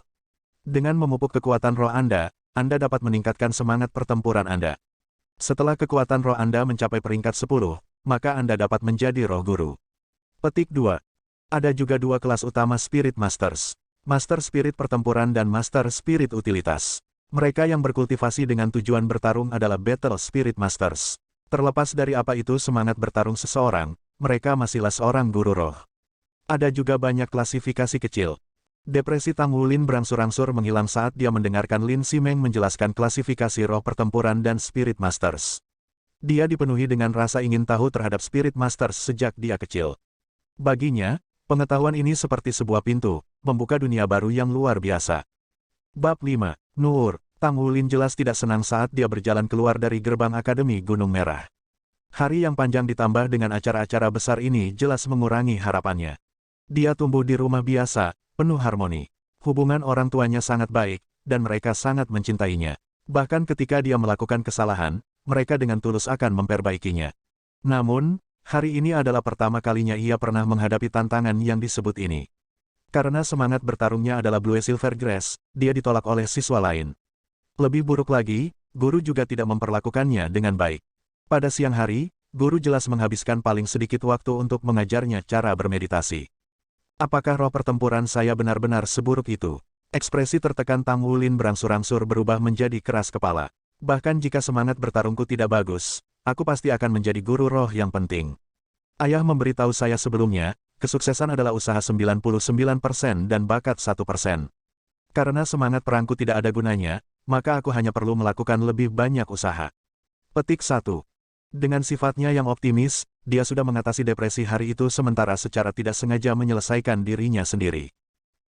Dengan memupuk kekuatan roh Anda dapat meningkatkan semangat pertempuran Anda. Setelah kekuatan roh Anda mencapai peringkat 10, maka Anda dapat menjadi roh guru. Petik 2. Ada juga 2 kelas utama Spirit Masters. Master Spirit Pertempuran dan Master Spirit Utilitas. Mereka yang berkultivasi dengan tujuan bertarung adalah Battle Spirit Masters. Terlepas dari apa itu semangat bertarung seseorang, mereka masihlah seorang guru roh. Ada juga banyak klasifikasi kecil. Depresi Tang Wulin berangsur-angsur menghilang saat dia mendengarkan Lin Simeng menjelaskan klasifikasi roh pertempuran dan Spirit Masters. Dia dipenuhi dengan rasa ingin tahu terhadap Spirit Masters sejak dia kecil. Baginya, pengetahuan ini seperti sebuah pintu, membuka dunia baru yang luar biasa. Bab 5. Nur, Tang Wulin jelas tidak senang saat dia berjalan keluar dari gerbang Akademi Gunung Merah. Hari yang panjang ditambah dengan acara-acara besar ini jelas mengurangi harapannya. Dia tumbuh di rumah biasa, penuh harmoni. Hubungan orang tuanya sangat baik, dan mereka sangat mencintainya. Bahkan ketika dia melakukan kesalahan, mereka dengan tulus akan memperbaikinya. Namun, hari ini adalah pertama kalinya ia pernah menghadapi tantangan yang disebut ini. Karena semangat bertarungnya adalah Blue Silver Grass, dia ditolak oleh siswa lain. Lebih buruk lagi, guru juga tidak memperlakukannya dengan baik. Pada siang hari, guru jelas menghabiskan paling sedikit waktu untuk mengajarnya cara bermeditasi. Apakah roh pertempuran saya benar-benar seburuk itu? Ekspresi tertekan Tang Wulin berangsur-angsur berubah menjadi keras kepala. Bahkan jika semangat bertarungku tidak bagus, aku pasti akan menjadi guru roh yang penting. Ayah memberitahu saya sebelumnya, kesuksesan adalah usaha 99% dan bakat 1%. Karena semangat perangku tidak ada gunanya, maka aku hanya perlu melakukan lebih banyak usaha. Petik 1. Dengan sifatnya yang optimis, dia sudah mengatasi depresi hari itu sementara secara tidak sengaja menyelesaikan dirinya sendiri.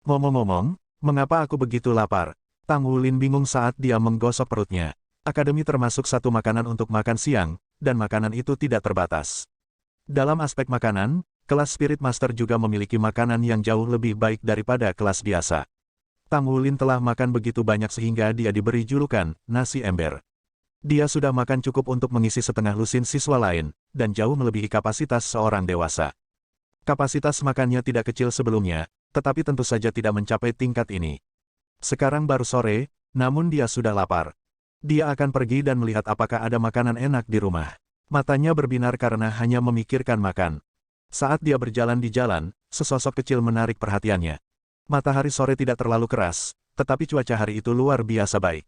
Ngomong-ngomong, mengapa aku begitu lapar? Tang Wulin bingung saat dia menggosok perutnya. Akademi termasuk satu makanan untuk makan siang, dan makanan itu tidak terbatas. Dalam aspek makanan, kelas Spirit Master juga memiliki makanan yang jauh lebih baik daripada kelas biasa. Tang Wulin telah makan begitu banyak sehingga dia diberi julukan, nasi ember. Dia sudah makan cukup untuk mengisi setengah lusin siswa lain, dan jauh melebihi kapasitas seorang dewasa. Kapasitas makannya tidak kecil sebelumnya, tetapi tentu saja tidak mencapai tingkat ini. Sekarang baru sore, namun dia sudah lapar. Dia akan pergi dan melihat apakah ada makanan enak di rumah. Matanya berbinar karena hanya memikirkan makan. Saat dia berjalan di jalan, sesosok kecil menarik perhatiannya. Matahari sore tidak terlalu keras, tetapi cuaca hari itu luar biasa baik.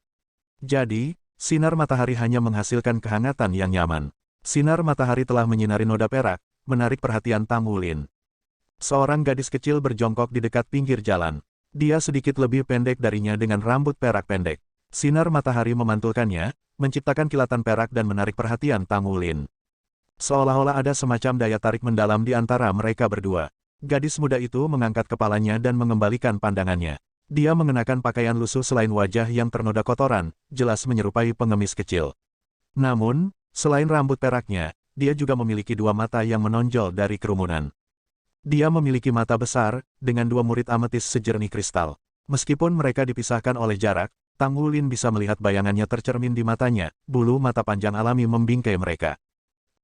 Jadi, sinar matahari hanya menghasilkan kehangatan yang nyaman. Sinar matahari telah menyinari noda perak, menarik perhatian Tang Wulin. Seorang gadis kecil berjongkok di dekat pinggir jalan. Dia sedikit lebih pendek darinya dengan rambut perak pendek. Sinar matahari memantulkannya, menciptakan kilatan perak dan menarik perhatian Tang Wulin. Seolah-olah ada semacam daya tarik mendalam di antara mereka berdua. Gadis muda itu mengangkat kepalanya dan mengembalikan pandangannya. Dia mengenakan pakaian lusuh selain wajah yang ternoda kotoran, jelas menyerupai pengemis kecil. Namun, selain rambut peraknya, dia juga memiliki dua mata yang menonjol dari kerumunan. Dia memiliki mata besar, dengan dua murid ametis sejernih kristal. Meskipun mereka dipisahkan oleh jarak, Tang Wulin bisa melihat bayangannya tercermin di matanya, bulu mata panjang alami membingkai mereka.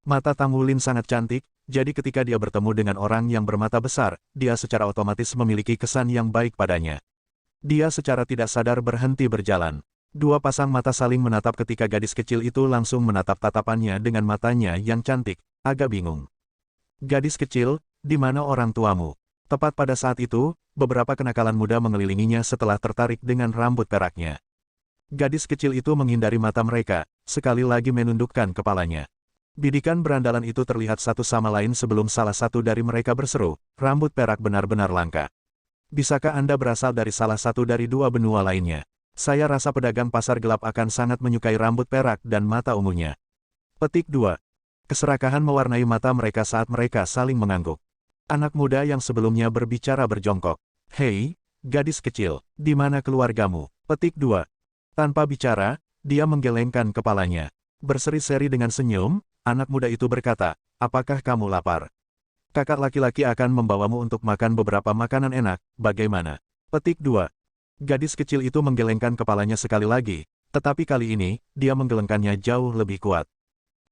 Mata Tang Wulin sangat cantik, jadi ketika dia bertemu dengan orang yang bermata besar, dia secara otomatis memiliki kesan yang baik padanya. Dia secara tidak sadar berhenti berjalan. Dua pasang mata saling menatap ketika gadis kecil itu langsung menatap tatapannya dengan matanya yang cantik, agak bingung. Gadis kecil, di mana orang tuamu? Tepat pada saat itu, beberapa kenakalan muda mengelilinginya setelah tertarik dengan rambut peraknya. Gadis kecil itu menghindari mata mereka, sekali lagi menundukkan kepalanya. Bidikan berandalan itu terlihat satu sama lain sebelum salah satu dari mereka berseru, rambut perak benar-benar langka. Bisakah Anda berasal dari salah satu dari dua benua lainnya? Saya rasa pedagang pasar gelap akan sangat menyukai rambut perak dan mata ungunya. Petik 2. Keserakahan mewarnai mata mereka saat mereka saling mengangguk. Anak muda yang sebelumnya berbicara berjongkok. Hei, gadis kecil, di mana keluargamu? Petik 2. Tanpa bicara, dia menggelengkan kepalanya. Berseri-seri dengan senyum, anak muda itu berkata, apakah kamu lapar? Kakak laki-laki akan membawamu untuk makan beberapa makanan enak, bagaimana? Petik 2. Gadis kecil itu menggelengkan kepalanya sekali lagi, tetapi kali ini, dia menggelengkannya jauh lebih kuat.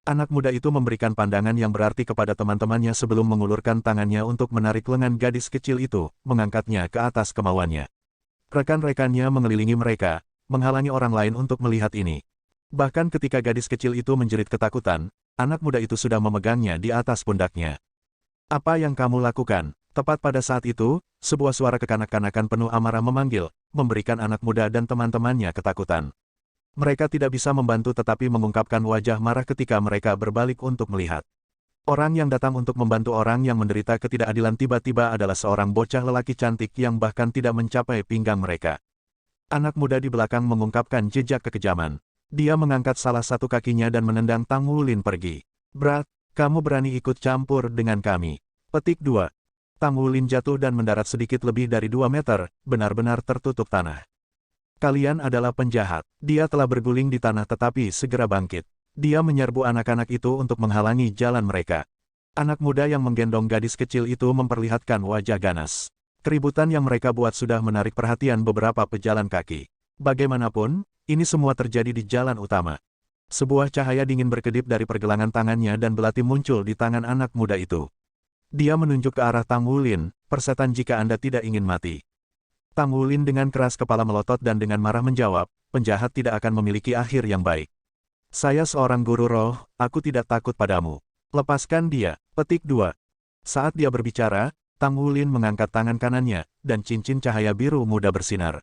Anak muda itu memberikan pandangan yang berarti kepada teman-temannya sebelum mengulurkan tangannya untuk menarik lengan gadis kecil itu, mengangkatnya ke atas kemauannya. Rekan-rekannya mengelilingi mereka, menghalangi orang lain untuk melihat ini. Bahkan ketika gadis kecil itu menjerit ketakutan, anak muda itu sudah memegangnya di atas pundaknya. Apa yang kamu lakukan? Tepat pada saat itu, sebuah suara kekanak-kanakan penuh amarah memanggil, memberikan anak muda dan teman-temannya ketakutan. Mereka tidak bisa membantu tetapi mengungkapkan wajah marah ketika mereka berbalik untuk melihat. Orang yang datang untuk membantu orang yang menderita ketidakadilan tiba-tiba adalah seorang bocah lelaki cantik yang bahkan tidak mencapai pinggang mereka. Anak muda di belakang mengungkapkan jejak kekejaman. Dia mengangkat salah satu kakinya dan menendang Tang Wulin pergi. Brat, kamu berani ikut campur dengan kami. Petik 2. Tang Wulin jatuh dan mendarat sedikit lebih dari 2 meter, benar-benar tertutup tanah. Kalian adalah penjahat. Dia telah berguling di tanah tetapi segera bangkit. Dia menyerbu anak-anak itu untuk menghalangi jalan mereka. Anak muda yang menggendong gadis kecil itu memperlihatkan wajah ganas. Keributan yang mereka buat sudah menarik perhatian beberapa pejalan kaki. Bagaimanapun, ini semua terjadi di jalan utama. Sebuah cahaya dingin berkedip dari pergelangan tangannya dan belati muncul di tangan anak muda itu. Dia menunjuk ke arah Tang Wulin, "Persetan jika Anda tidak ingin mati." Tang Wulin dengan keras kepala melotot dan dengan marah menjawab, "Penjahat tidak akan memiliki akhir yang baik. Saya seorang guru roh, aku tidak takut padamu. Lepaskan dia." Petik 2. Saat dia berbicara, Tang Wulin mengangkat tangan kanannya, dan cincin cahaya biru muda bersinar.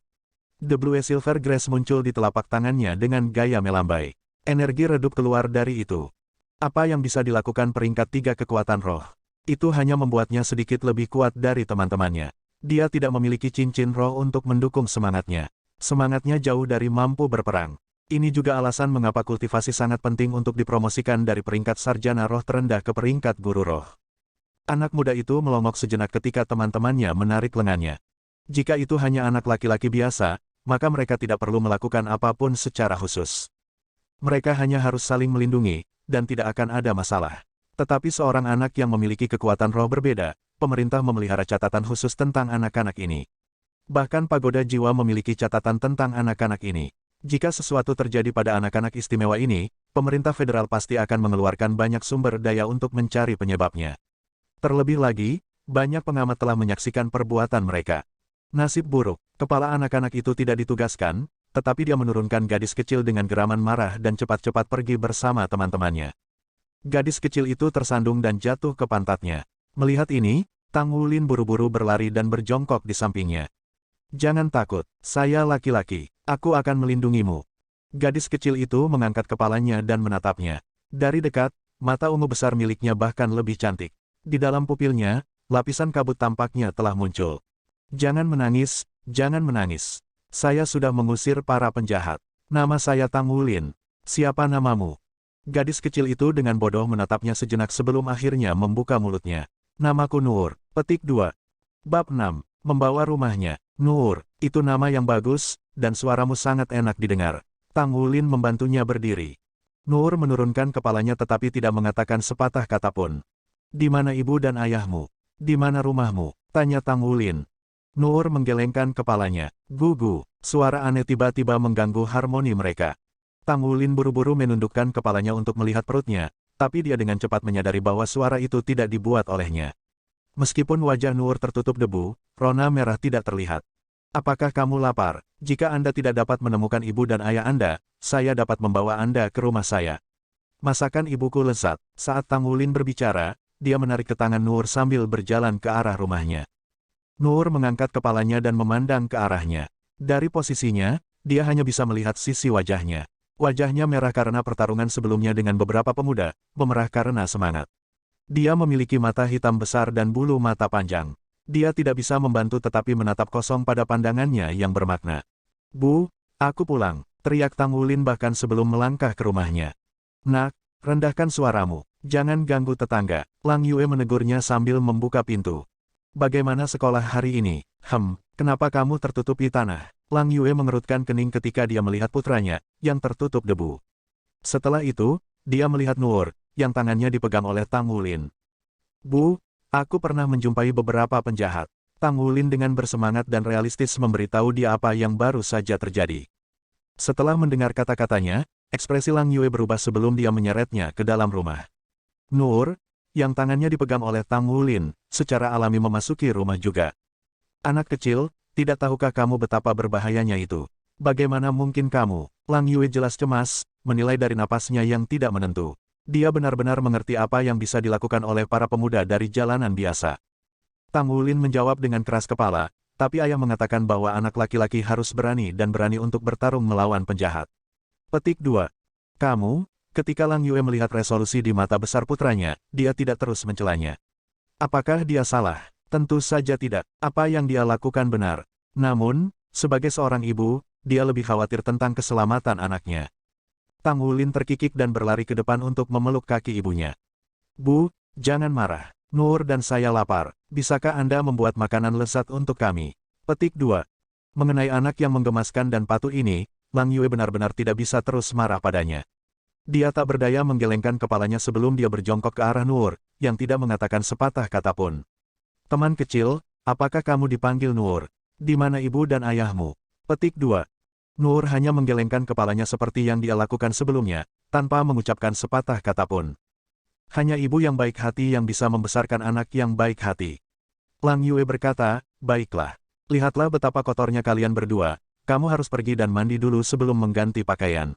The Blue Silver Grace muncul di telapak tangannya dengan gaya melambai. Energi redup keluar dari itu. Apa yang bisa dilakukan peringkat 3 kekuatan roh? Itu hanya membuatnya sedikit lebih kuat dari teman-temannya. Dia tidak memiliki cincin roh untuk mendukung semangatnya. Semangatnya jauh dari mampu berperang. Ini juga alasan mengapa kultivasi sangat penting untuk dipromosikan dari peringkat sarjana roh terendah ke peringkat guru roh. Anak muda itu melongok sejenak ketika teman-temannya menarik lengannya. Jika itu hanya anak laki-laki biasa, maka mereka tidak perlu melakukan apapun secara khusus. Mereka hanya harus saling melindungi, dan tidak akan ada masalah. Tetapi seorang anak yang memiliki kekuatan roh berbeda, pemerintah memelihara catatan khusus tentang anak-anak ini. Bahkan Pagoda Jiwa memiliki catatan tentang anak-anak ini. Jika sesuatu terjadi pada anak-anak istimewa ini, pemerintah federal pasti akan mengeluarkan banyak sumber daya untuk mencari penyebabnya. Terlebih lagi, banyak pengamat telah menyaksikan perbuatan mereka. Nasib buruk, kepala anak-anak itu tidak ditugaskan, tetapi dia menurunkan gadis kecil dengan geraman marah dan cepat-cepat pergi bersama teman-temannya. Gadis kecil itu tersandung dan jatuh ke pantatnya. Melihat ini, Tang Wulin buru-buru berlari dan berjongkok di sampingnya. "Jangan takut, saya laki-laki, aku akan melindungimu." Gadis kecil itu mengangkat kepalanya dan menatapnya. Dari dekat, mata ungu besar miliknya bahkan lebih cantik. Di dalam pupilnya, lapisan kabut tampaknya telah muncul. "Jangan menangis, jangan menangis. Saya sudah mengusir para penjahat. Nama saya Tang Wulin. Siapa namamu?" Gadis kecil itu dengan bodoh menatapnya sejenak sebelum akhirnya membuka mulutnya. "Namaku Nur." Petik 2. Bab 6. Membawa rumahnya. "Nur, itu nama yang bagus, dan suaramu sangat enak didengar." Tang Wulin membantunya berdiri. Nur menurunkan kepalanya tetapi tidak mengatakan sepatah kata pun. "Di mana ibu dan ayahmu? Di mana rumahmu?" tanya Tang Wulin. Nur menggelengkan kepalanya. Gugu, suara aneh tiba-tiba mengganggu harmoni mereka. Tang Wulin buru-buru menundukkan kepalanya untuk melihat perutnya, tapi dia dengan cepat menyadari bahwa suara itu tidak dibuat olehnya. Meskipun wajah Nur tertutup debu, rona merah tidak terlihat. "Apakah kamu lapar? Jika Anda tidak dapat menemukan ibu dan ayah Anda, saya dapat membawa Anda ke rumah saya. Masakan ibuku lezat." Saat Tang Wulin berbicara, dia menarik ke tangan Nur sambil berjalan ke arah rumahnya. Nur mengangkat kepalanya dan memandang ke arahnya. Dari posisinya, dia hanya bisa melihat sisi wajahnya. Wajahnya merah karena pertarungan sebelumnya dengan beberapa pemuda, memerah karena semangat. Dia memiliki mata hitam besar dan bulu mata panjang. Dia tidak bisa membantu tetapi menatap kosong pada pandangannya yang bermakna. "Bu, aku pulang," teriak Tang Wulin bahkan sebelum melangkah ke rumahnya. "Nak, rendahkan suaramu, jangan ganggu tetangga," Lang Yue menegurnya sambil membuka pintu. "Bagaimana sekolah hari ini?" Kenapa kamu tertutupi tanah?" Lang Yue mengerutkan kening ketika dia melihat putranya, yang tertutup debu. Setelah itu, dia melihat Nur, yang tangannya dipegang oleh Tang Wulin. "Bu, aku pernah menjumpai beberapa penjahat." Tang Wulin dengan bersemangat dan realistis memberitahu dia apa yang baru saja terjadi. Setelah mendengar kata-katanya, ekspresi Lang Yue berubah sebelum dia menyeretnya ke dalam rumah. Nur, yang tangannya dipegang oleh Tang Wulin, secara alami memasuki rumah juga. "Anak kecil, tidak tahukah kamu betapa berbahayanya itu? Bagaimana mungkin kamu?" Lang Yue jelas cemas, menilai dari napasnya yang tidak menentu. Dia benar-benar mengerti apa yang bisa dilakukan oleh para pemuda dari jalanan biasa. Tang Wulin menjawab dengan keras kepala, tapi ayah mengatakan bahwa anak laki-laki harus berani dan berani untuk bertarung melawan penjahat. Petik 2. "Kamu?" Ketika Lang Yue melihat resolusi di mata besar putranya, dia tidak terus mencelanya. Apakah dia salah? Tentu saja tidak. Apa yang dia lakukan benar. Namun, sebagai seorang ibu, dia lebih khawatir tentang keselamatan anaknya. Tang Wulin terkikik dan berlari ke depan untuk memeluk kaki ibunya. "Bu, jangan marah. Nur dan saya lapar. Bisakah Anda membuat makanan lezat untuk kami? Petik 2. Mengenai anak yang menggemaskan dan patuh ini, Lang Yue benar-benar tidak bisa terus marah padanya. Dia tak berdaya menggelengkan kepalanya sebelum dia berjongkok ke arah Nuur, yang tidak mengatakan sepatah kata pun. Teman kecil, apakah kamu dipanggil Nuur? Di mana ibu dan ayahmu? Petik 2. Nuur hanya menggelengkan kepalanya seperti yang dia lakukan sebelumnya, tanpa mengucapkan sepatah kata pun. Hanya ibu yang baik hati yang bisa membesarkan anak yang baik hati. Lang Yue berkata, baiklah. Lihatlah betapa kotornya kalian berdua, kamu harus pergi dan mandi dulu sebelum mengganti pakaian.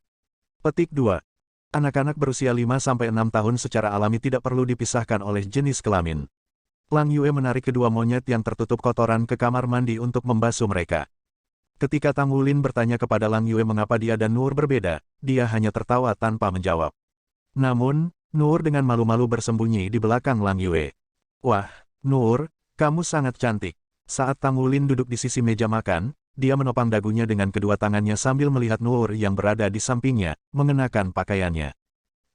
Petik 2. Anak-anak berusia 5-6 tahun secara alami tidak perlu dipisahkan oleh jenis kelamin. Lang Yue menarik kedua monyet yang tertutup kotoran ke kamar mandi untuk membasuh mereka. Ketika Tang Wulin bertanya kepada Lang Yue mengapa dia dan Nuur berbeda, dia hanya tertawa tanpa menjawab. Namun, Nuur dengan malu-malu bersembunyi di belakang Lang Yue. Wah, Nuur, kamu sangat cantik. Saat Tang Wulin duduk di sisi meja makan, dia menopang dagunya dengan kedua tangannya sambil melihat Nuur yang berada di sampingnya, mengenakan pakaiannya.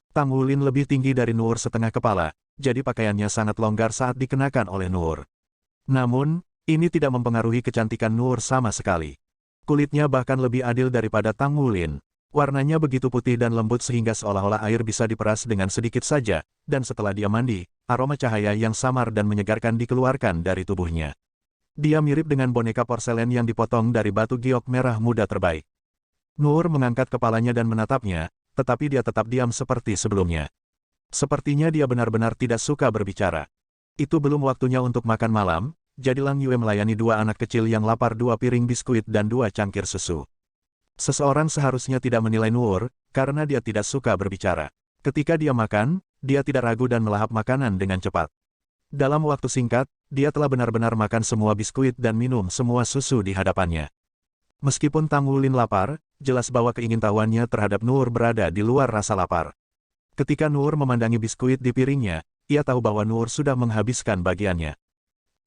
Tang Wulin lebih tinggi dari Nuur setengah kepala, jadi pakaiannya sangat longgar saat dikenakan oleh Nuur. Namun, ini tidak mempengaruhi kecantikan Nuur sama sekali. Kulitnya bahkan lebih adil daripada Tang Wulin. Warnanya begitu putih dan lembut sehingga seolah-olah air bisa diperas dengan sedikit saja, dan setelah dia mandi, aroma cahaya yang samar dan menyegarkan dikeluarkan dari tubuhnya. Dia mirip dengan boneka porselen yang dipotong dari batu giok merah muda terbaik. Nuur mengangkat kepalanya dan menatapnya, tetapi dia tetap diam seperti sebelumnya. Sepertinya dia benar-benar tidak suka berbicara. Itu belum waktunya untuk makan malam, jadi Lang Yue melayani dua anak kecil yang lapar 2 piring biskuit dan 2 cangkir susu. Seseorang seharusnya tidak menilai Nuur, karena dia tidak suka berbicara. Ketika dia makan, dia tidak ragu dan melahap makanan dengan cepat. Dalam waktu singkat, dia telah benar-benar makan semua biskuit dan minum semua susu di hadapannya. Meskipun Tang Wulin lapar, jelas bahwa keingintahuannya terhadap Nuur berada di luar rasa lapar. Ketika Nuur memandangi biskuit di piringnya, ia tahu bahwa Nuur sudah menghabiskan bagiannya.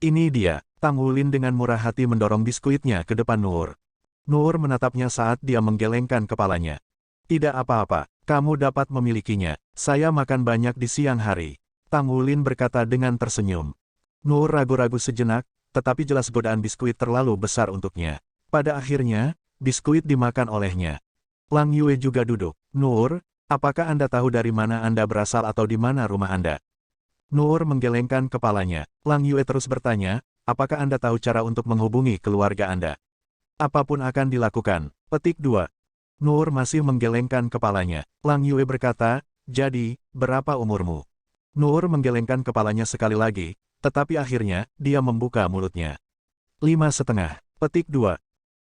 Ini dia, Tang Wulin dengan murah hati mendorong biskuitnya ke depan Nuur. Nuur menatapnya saat dia menggelengkan kepalanya. Tidak apa-apa, kamu dapat memilikinya, saya makan banyak di siang hari. Tang Wulin berkata dengan tersenyum. Nuur ragu-ragu sejenak, tetapi jelas godaan biskuit terlalu besar untuknya. Pada akhirnya, biskuit dimakan olehnya. Lang Yue juga duduk. Nuur, apakah Anda tahu dari mana Anda berasal atau di mana rumah Anda? Nuur menggelengkan kepalanya. Lang Yue terus bertanya, apakah Anda tahu cara untuk menghubungi keluarga Anda? Apapun akan dilakukan. Petik 2. Nuur masih menggelengkan kepalanya. Lang Yue berkata, jadi, berapa umurmu? Nuur menggelengkan kepalanya sekali lagi, tetapi akhirnya, dia membuka mulutnya. 5,5. Petik 2.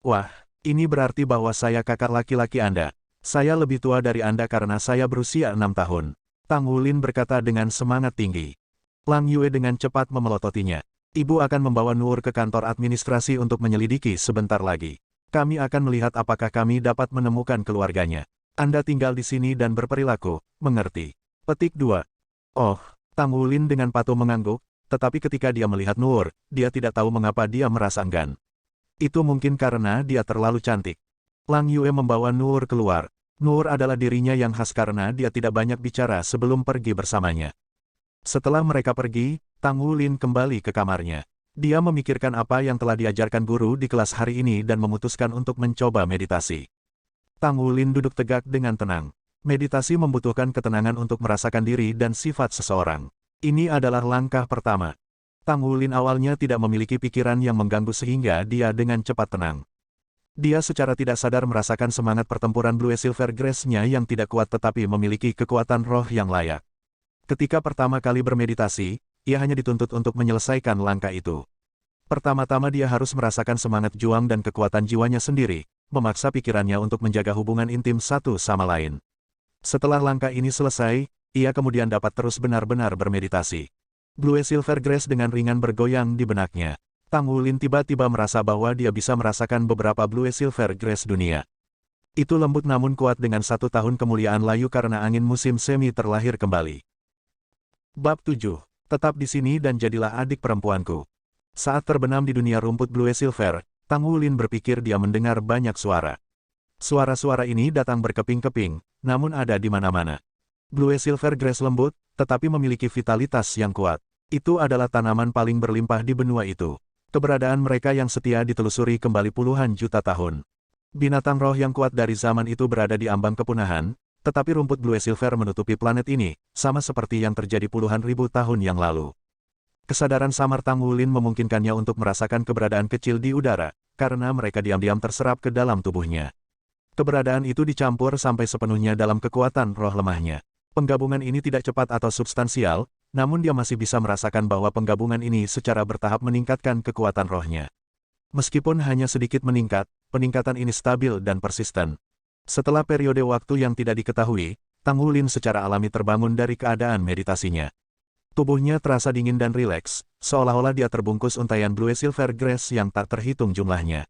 Wah, ini berarti bahwa saya kakak laki-laki Anda. Saya lebih tua dari Anda karena saya berusia 6 tahun. Tang Wulin berkata dengan semangat tinggi. Lang Yue dengan cepat memelototinya. Ibu akan membawa Nuur ke kantor administrasi untuk menyelidiki sebentar lagi. Kami akan melihat apakah kami dapat menemukan keluarganya. Anda tinggal di sini dan berperilaku, mengerti? Petik 2. Oh, Tang Wulin dengan patuh mengangguk, tetapi ketika dia melihat Nuur, dia tidak tahu mengapa dia merasa enggan. Itu mungkin karena dia terlalu cantik. Lang Yue membawa Nuur keluar. Nuur adalah dirinya yang khas karena dia tidak banyak bicara sebelum pergi bersamanya. Setelah mereka pergi, Tang Wulin kembali ke kamarnya. Dia memikirkan apa yang telah diajarkan guru di kelas hari ini dan memutuskan untuk mencoba meditasi. Tang Wulin duduk tegak dengan tenang. Meditasi membutuhkan ketenangan untuk merasakan diri dan sifat seseorang. Ini adalah langkah pertama. Tang Wulin awalnya tidak memiliki pikiran yang mengganggu sehingga dia dengan cepat tenang. Dia secara tidak sadar merasakan semangat pertempuran Blue Silver Grace-nya yang tidak kuat tetapi memiliki kekuatan roh yang layak. Ketika pertama kali bermeditasi, ia hanya dituntut untuk menyelesaikan langkah itu. Pertama-tama dia harus merasakan semangat juang dan kekuatan jiwanya sendiri, memaksa pikirannya untuk menjaga hubungan intim satu sama lain. Setelah langkah ini selesai, ia kemudian dapat terus benar-benar bermeditasi. Blue Silver Grace dengan ringan bergoyang di benaknya. Tang Wulin tiba-tiba merasa bahwa dia bisa merasakan beberapa Blue Silver Grace dunia. Itu lembut namun kuat dengan 1 tahun kemuliaan layu karena angin musim semi terlahir kembali. Bab 7. Tetap di sini dan jadilah adik perempuanku. Saat terbenam di dunia rumput Blue Silver, Tang Wulin berpikir dia mendengar banyak suara. Suara-suara ini datang berkeping-keping, namun ada di mana-mana. Blue Silver Grace lembut, tetapi memiliki vitalitas yang kuat. Itu adalah tanaman paling berlimpah di benua itu. Keberadaan mereka yang setia ditelusuri kembali puluhan juta tahun. Binatang roh yang kuat dari zaman itu berada di ambang kepunahan, tetapi rumput Blue Silver menutupi planet ini, sama seperti yang terjadi puluhan ribu tahun yang lalu. Kesadaran samar Tang Wulin memungkinkannya untuk merasakan keberadaan kecil di udara, karena mereka diam-diam terserap ke dalam tubuhnya. Keberadaan itu dicampur sampai sepenuhnya dalam kekuatan roh lemahnya. Penggabungan ini tidak cepat atau substansial, namun dia masih bisa merasakan bahwa penggabungan ini secara bertahap meningkatkan kekuatan rohnya. Meskipun hanya sedikit meningkat, peningkatan ini stabil dan persisten. Setelah periode waktu yang tidak diketahui, Tang Wulin secara alami terbangun dari keadaan meditasinya. Tubuhnya terasa dingin dan rileks, seolah-olah dia terbungkus untaian Blue Silver Grass yang tak terhitung jumlahnya.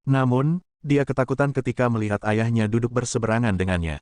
Namun, dia ketakutan ketika melihat ayahnya duduk berseberangan dengannya.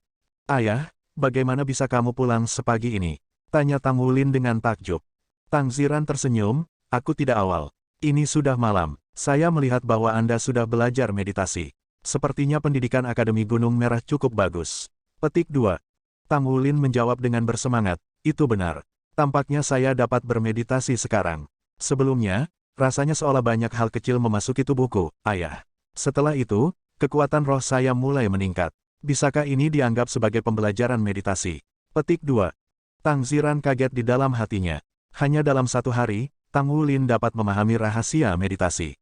"Ayah, bagaimana bisa kamu pulang sepagi ini?" tanya Tang Wulin dengan takjub. Tang Ziran tersenyum, "Aku tidak awal. Ini sudah malam. Saya melihat bahwa Anda sudah belajar meditasi. Sepertinya pendidikan Akademi Gunung Merah cukup bagus." Petik 2. Tang Wulin menjawab dengan bersemangat, "Itu benar. Tampaknya saya dapat bermeditasi sekarang. Sebelumnya, rasanya seolah banyak hal kecil memasuki tubuhku, Ayah. Setelah itu, kekuatan roh saya mulai meningkat. Bisakah ini dianggap sebagai pembelajaran meditasi?" Petik 2. Tang Ziran kaget di dalam hatinya. Hanya dalam satu hari, Tang Wulin dapat memahami rahasia meditasi.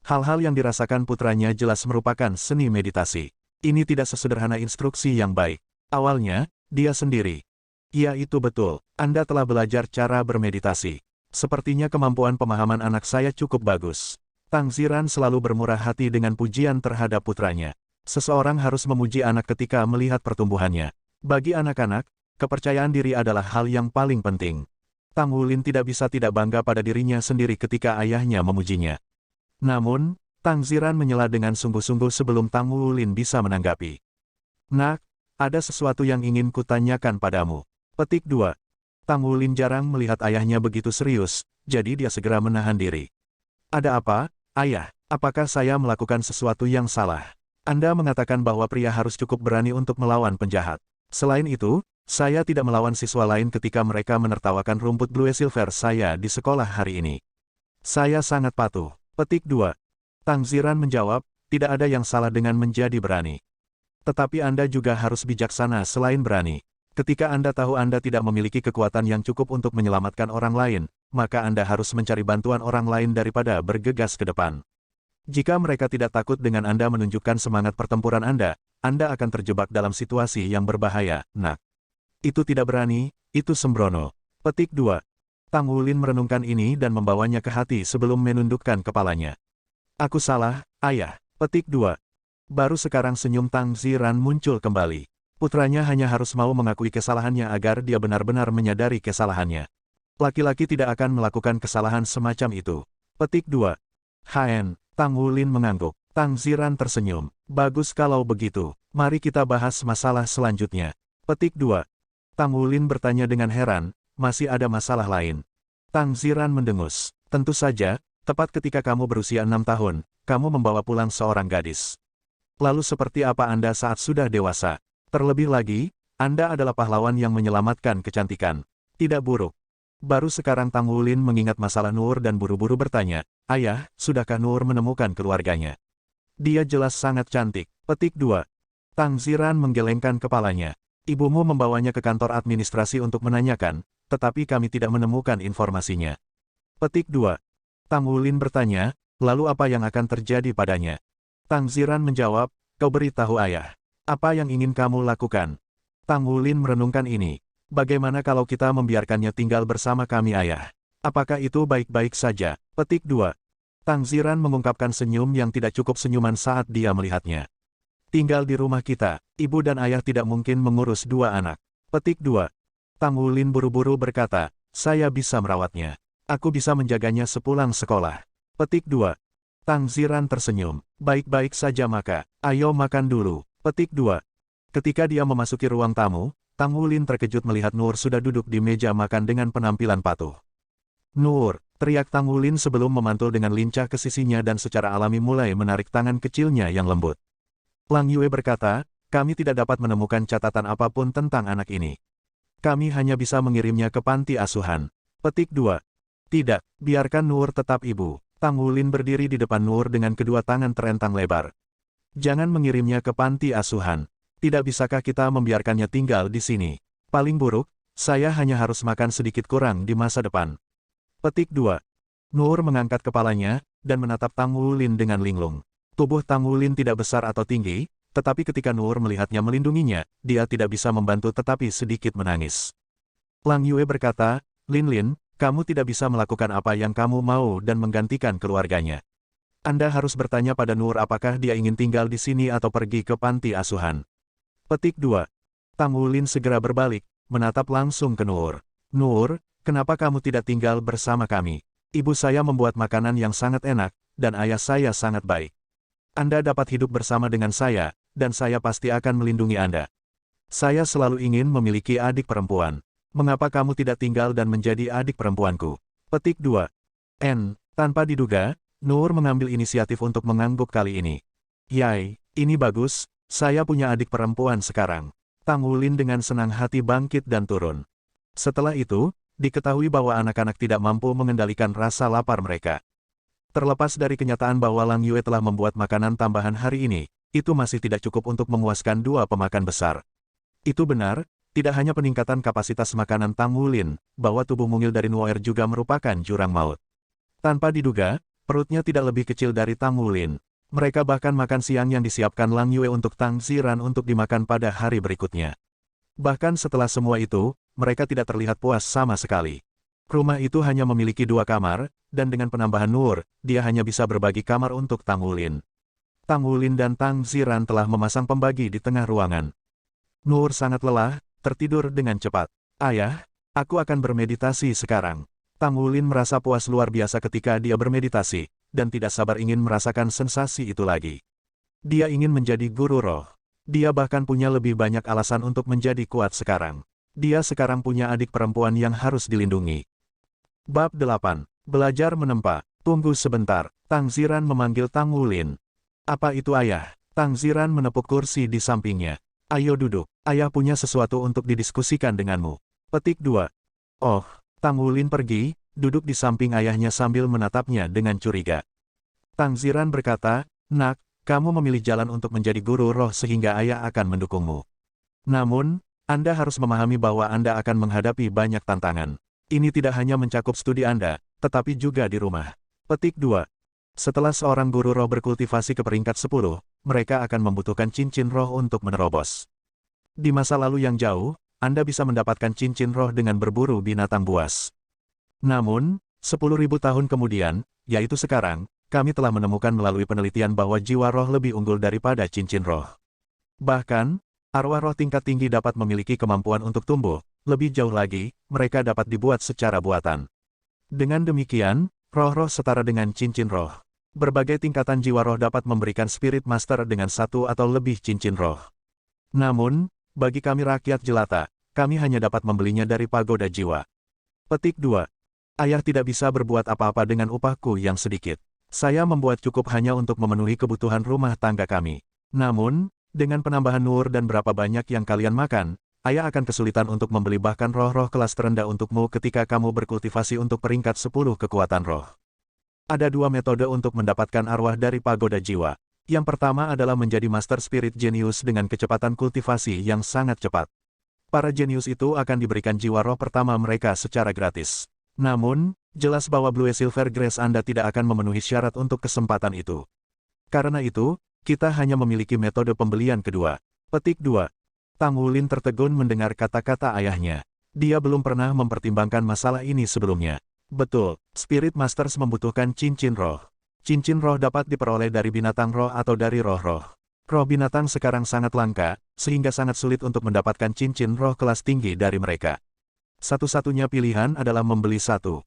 Hal-hal yang dirasakan putranya jelas merupakan seni meditasi. Ini tidak sesederhana instruksi yang baik. Awalnya, dia sendiri. "Ya, itu betul. Anda telah belajar cara bermeditasi. Sepertinya kemampuan pemahaman anak saya cukup bagus." Tang Ziran selalu bermurah hati dengan pujian terhadap putranya. Seseorang harus memuji anak ketika melihat pertumbuhannya. Bagi anak-anak, kepercayaan diri adalah hal yang paling penting. Tang Wulin tidak bisa tidak bangga pada dirinya sendiri ketika ayahnya memujinya. Namun, Tang Ziran menyela dengan sungguh-sungguh sebelum Tang Wulin bisa menanggapi. "Nak, ada sesuatu yang ingin kutanyakan padamu." Petik 2. Tang Wulin jarang melihat ayahnya begitu serius, jadi dia segera menahan diri. "Ada apa, Ayah? Apakah saya melakukan sesuatu yang salah? Anda mengatakan bahwa pria harus cukup berani untuk melawan penjahat. Selain itu, saya tidak melawan siswa lain ketika mereka menertawakan rumput Blue Silver saya di sekolah hari ini. Saya sangat patuh." Petik 2. Tang Ziran menjawab, "Tidak ada yang salah dengan menjadi berani. Tetapi Anda juga harus bijaksana selain berani. Ketika Anda tahu Anda tidak memiliki kekuatan yang cukup untuk menyelamatkan orang lain, maka Anda harus mencari bantuan orang lain daripada bergegas ke depan. Jika mereka tidak takut dengan Anda menunjukkan semangat pertempuran Anda akan terjebak dalam situasi yang berbahaya, Nak. Itu tidak berani, itu sembrono." Petik 2. Tang Wulin merenungkan ini dan membawanya ke hati sebelum menundukkan kepalanya. "Aku salah, Ayah." Petik 2. Baru sekarang senyum Tang Ziran muncul kembali. Putranya hanya harus mau mengakui kesalahannya agar dia benar-benar menyadari kesalahannya. Laki-laki tidak akan melakukan kesalahan semacam itu. Petik 2. "Haen." Tang Wulin mengangguk. Tang Ziran tersenyum. "Bagus kalau begitu. Mari kita bahas masalah selanjutnya." Petik 2. Tang Wulin bertanya dengan heran, "Masih ada masalah lain?" Tang Ziran mendengus. "Tentu saja, tepat ketika kamu berusia 6 tahun, kamu membawa pulang seorang gadis. Lalu seperti apa Anda saat sudah dewasa? Terlebih lagi, Anda adalah pahlawan yang menyelamatkan kecantikan. Tidak buruk." Baru sekarang Tang Wulin mengingat masalah Nur dan buru-buru bertanya, "Ayah, sudahkah Nur menemukan keluarganya?" "Dia jelas sangat cantik." Petik 2. Tang Ziran menggelengkan kepalanya. "Ibumu membawanya ke kantor administrasi untuk menanyakan, tetapi kami tidak menemukan informasinya." Petik 2. Tang Wulin bertanya, "Lalu apa yang akan terjadi padanya?" Tang Ziran menjawab, "Kau beritahu Ayah. Apa yang ingin kamu lakukan?" Tang Wulin merenungkan ini. "Bagaimana kalau kita membiarkannya tinggal bersama kami Ayah? Apakah itu baik-baik saja?" Petik 2. Tang Ziran mengungkapkan senyum yang tidak cukup senyuman saat dia melihatnya. "Tinggal di rumah kita, ibu dan ayah tidak mungkin mengurus dua anak." Petik 2. Tang Wulin buru-buru berkata, "Saya bisa merawatnya. Aku bisa menjaganya sepulang sekolah." Petik 2. Tang Ziran tersenyum. "Baik-baik saja maka, ayo makan dulu." Petik 2. Ketika dia memasuki ruang tamu, Tang Wulin terkejut melihat Nur sudah duduk di meja makan dengan penampilan patuh. "Nur!" teriak Tang Wulin sebelum memantul dengan lincah ke sisinya dan secara alami mulai menarik tangan kecilnya yang lembut. Lang Yue berkata, "Kami tidak dapat menemukan catatan apapun tentang anak ini. Kami hanya bisa mengirimnya ke panti asuhan." Petik 2. Tidak, biarkan Nur tetap ibu. Tang Wulin berdiri di depan Nur dengan kedua tangan terentang lebar. Jangan mengirimnya ke panti asuhan. Tidak bisakah kita membiarkannya tinggal di sini? Paling buruk, saya hanya harus makan sedikit kurang di masa depan. Petik 2. Nur mengangkat kepalanya, dan menatap Tang Wulin dengan linglung. Tubuh Tang Wulin tidak besar atau tinggi, tetapi ketika Nur melihatnya melindunginya, dia tidak bisa membantu tetapi sedikit menangis. Lang Yue berkata, Lin Lin, kamu tidak bisa melakukan apa yang kamu mau dan menggantikan keluarganya. Anda harus bertanya pada Nur apakah dia ingin tinggal di sini atau pergi ke panti asuhan. Petik 2. Tang Wulin segera berbalik, menatap langsung ke Nur. Nur, kenapa kamu tidak tinggal bersama kami? Ibu saya membuat makanan yang sangat enak, dan ayah saya sangat baik. Anda dapat hidup bersama dengan saya, dan saya pasti akan melindungi Anda. Saya selalu ingin memiliki adik perempuan. Mengapa kamu tidak tinggal dan menjadi adik perempuanku? Petik 2. Tanpa diduga, Nur mengambil inisiatif untuk mengangguk kali ini. Yai, ini bagus, saya punya adik perempuan sekarang. Tang Wulin dengan senang hati bangkit dan turun. Setelah itu, diketahui bahwa anak-anak tidak mampu mengendalikan rasa lapar mereka. Terlepas dari kenyataan bahwa Lang Yue telah membuat makanan tambahan hari ini, itu masih tidak cukup untuk memuaskan dua pemakan besar. Itu benar, tidak hanya peningkatan kapasitas makanan Tang Wulin, bahwa tubuh mungil dari Nuoer juga merupakan jurang maut. Tanpa diduga, perutnya tidak lebih kecil dari Tang Wulin. Mereka bahkan makan siang yang disiapkan Lang Yue untuk Tang Ziran untuk dimakan pada hari berikutnya. Bahkan setelah semua itu, mereka tidak terlihat puas sama sekali. Rumah itu hanya memiliki 2 kamar, dan dengan penambahan Nur, dia hanya bisa berbagi kamar untuk Tang Wulin. Tang Wulin dan Tang Ziran telah memasang pembagi di tengah ruangan. Nur sangat lelah, tertidur dengan cepat. Ayah, aku akan bermeditasi sekarang. Tang Wulin merasa puas luar biasa ketika dia bermeditasi, dan tidak sabar ingin merasakan sensasi itu lagi. Dia ingin menjadi guru roh. Dia bahkan punya lebih banyak alasan untuk menjadi kuat sekarang. Dia sekarang punya adik perempuan yang harus dilindungi. Bab 8. Belajar menempa. Tunggu sebentar, Tang Ziran memanggil Tang Wulin. Apa itu ayah? Tang Ziran menepuk kursi di sampingnya. Ayo duduk, ayah punya sesuatu untuk didiskusikan denganmu. Petik 2. Oh, Tang Wulin pergi, duduk di samping ayahnya sambil menatapnya dengan curiga. Tang Ziran berkata, Nak, kamu memilih jalan untuk menjadi guru roh sehingga ayah akan mendukungmu. Namun, Anda harus memahami bahwa Anda akan menghadapi banyak tantangan. Ini tidak hanya mencakup studi Anda, tetapi juga di rumah. Petik 2. Setelah seorang guru roh berkultivasi ke peringkat 10, mereka akan membutuhkan cincin roh untuk menerobos. Di masa lalu yang jauh, Anda bisa mendapatkan cincin roh dengan berburu binatang buas. Namun, 10.000 tahun kemudian, yaitu sekarang, kami telah menemukan melalui penelitian bahwa jiwa roh lebih unggul daripada cincin roh. Bahkan, arwah roh tingkat tinggi dapat memiliki kemampuan untuk tumbuh, lebih jauh lagi, mereka dapat dibuat secara buatan. Dengan demikian, roh-roh setara dengan cincin roh. Berbagai tingkatan jiwa roh dapat memberikan spirit master dengan 1 atau lebih cincin roh. Namun, bagi kami rakyat jelata, kami hanya dapat membelinya dari pagoda jiwa. Petik 2. Ayah tidak bisa berbuat apa-apa dengan upahku yang sedikit. Saya membuat cukup hanya untuk memenuhi kebutuhan rumah tangga kami. Namun, dengan penambahan Nur dan berapa banyak yang kalian makan, ayah akan kesulitan untuk membeli bahkan roh-roh kelas terendah untukmu ketika kamu berkultivasi untuk peringkat 10 kekuatan roh. Ada 2 metode untuk mendapatkan arwah dari pagoda jiwa. Yang pertama adalah menjadi Master Spirit Genius dengan kecepatan kultivasi yang sangat cepat. Para jenius itu akan diberikan jiwa roh pertama mereka secara gratis. Namun, jelas bahwa Blue Silver Grace Anda tidak akan memenuhi syarat untuk kesempatan itu. Karena itu, kita hanya memiliki metode pembelian kedua. Petik 2. Tang Wulin tertegun mendengar kata-kata ayahnya. Dia belum pernah mempertimbangkan masalah ini sebelumnya. Betul, Spirit Masters membutuhkan cincin roh. Cincin roh dapat diperoleh dari binatang roh atau dari roh-roh. Roh binatang sekarang sangat langka, sehingga sangat sulit untuk mendapatkan cincin roh kelas tinggi dari mereka. Satu-satunya pilihan adalah membeli satu.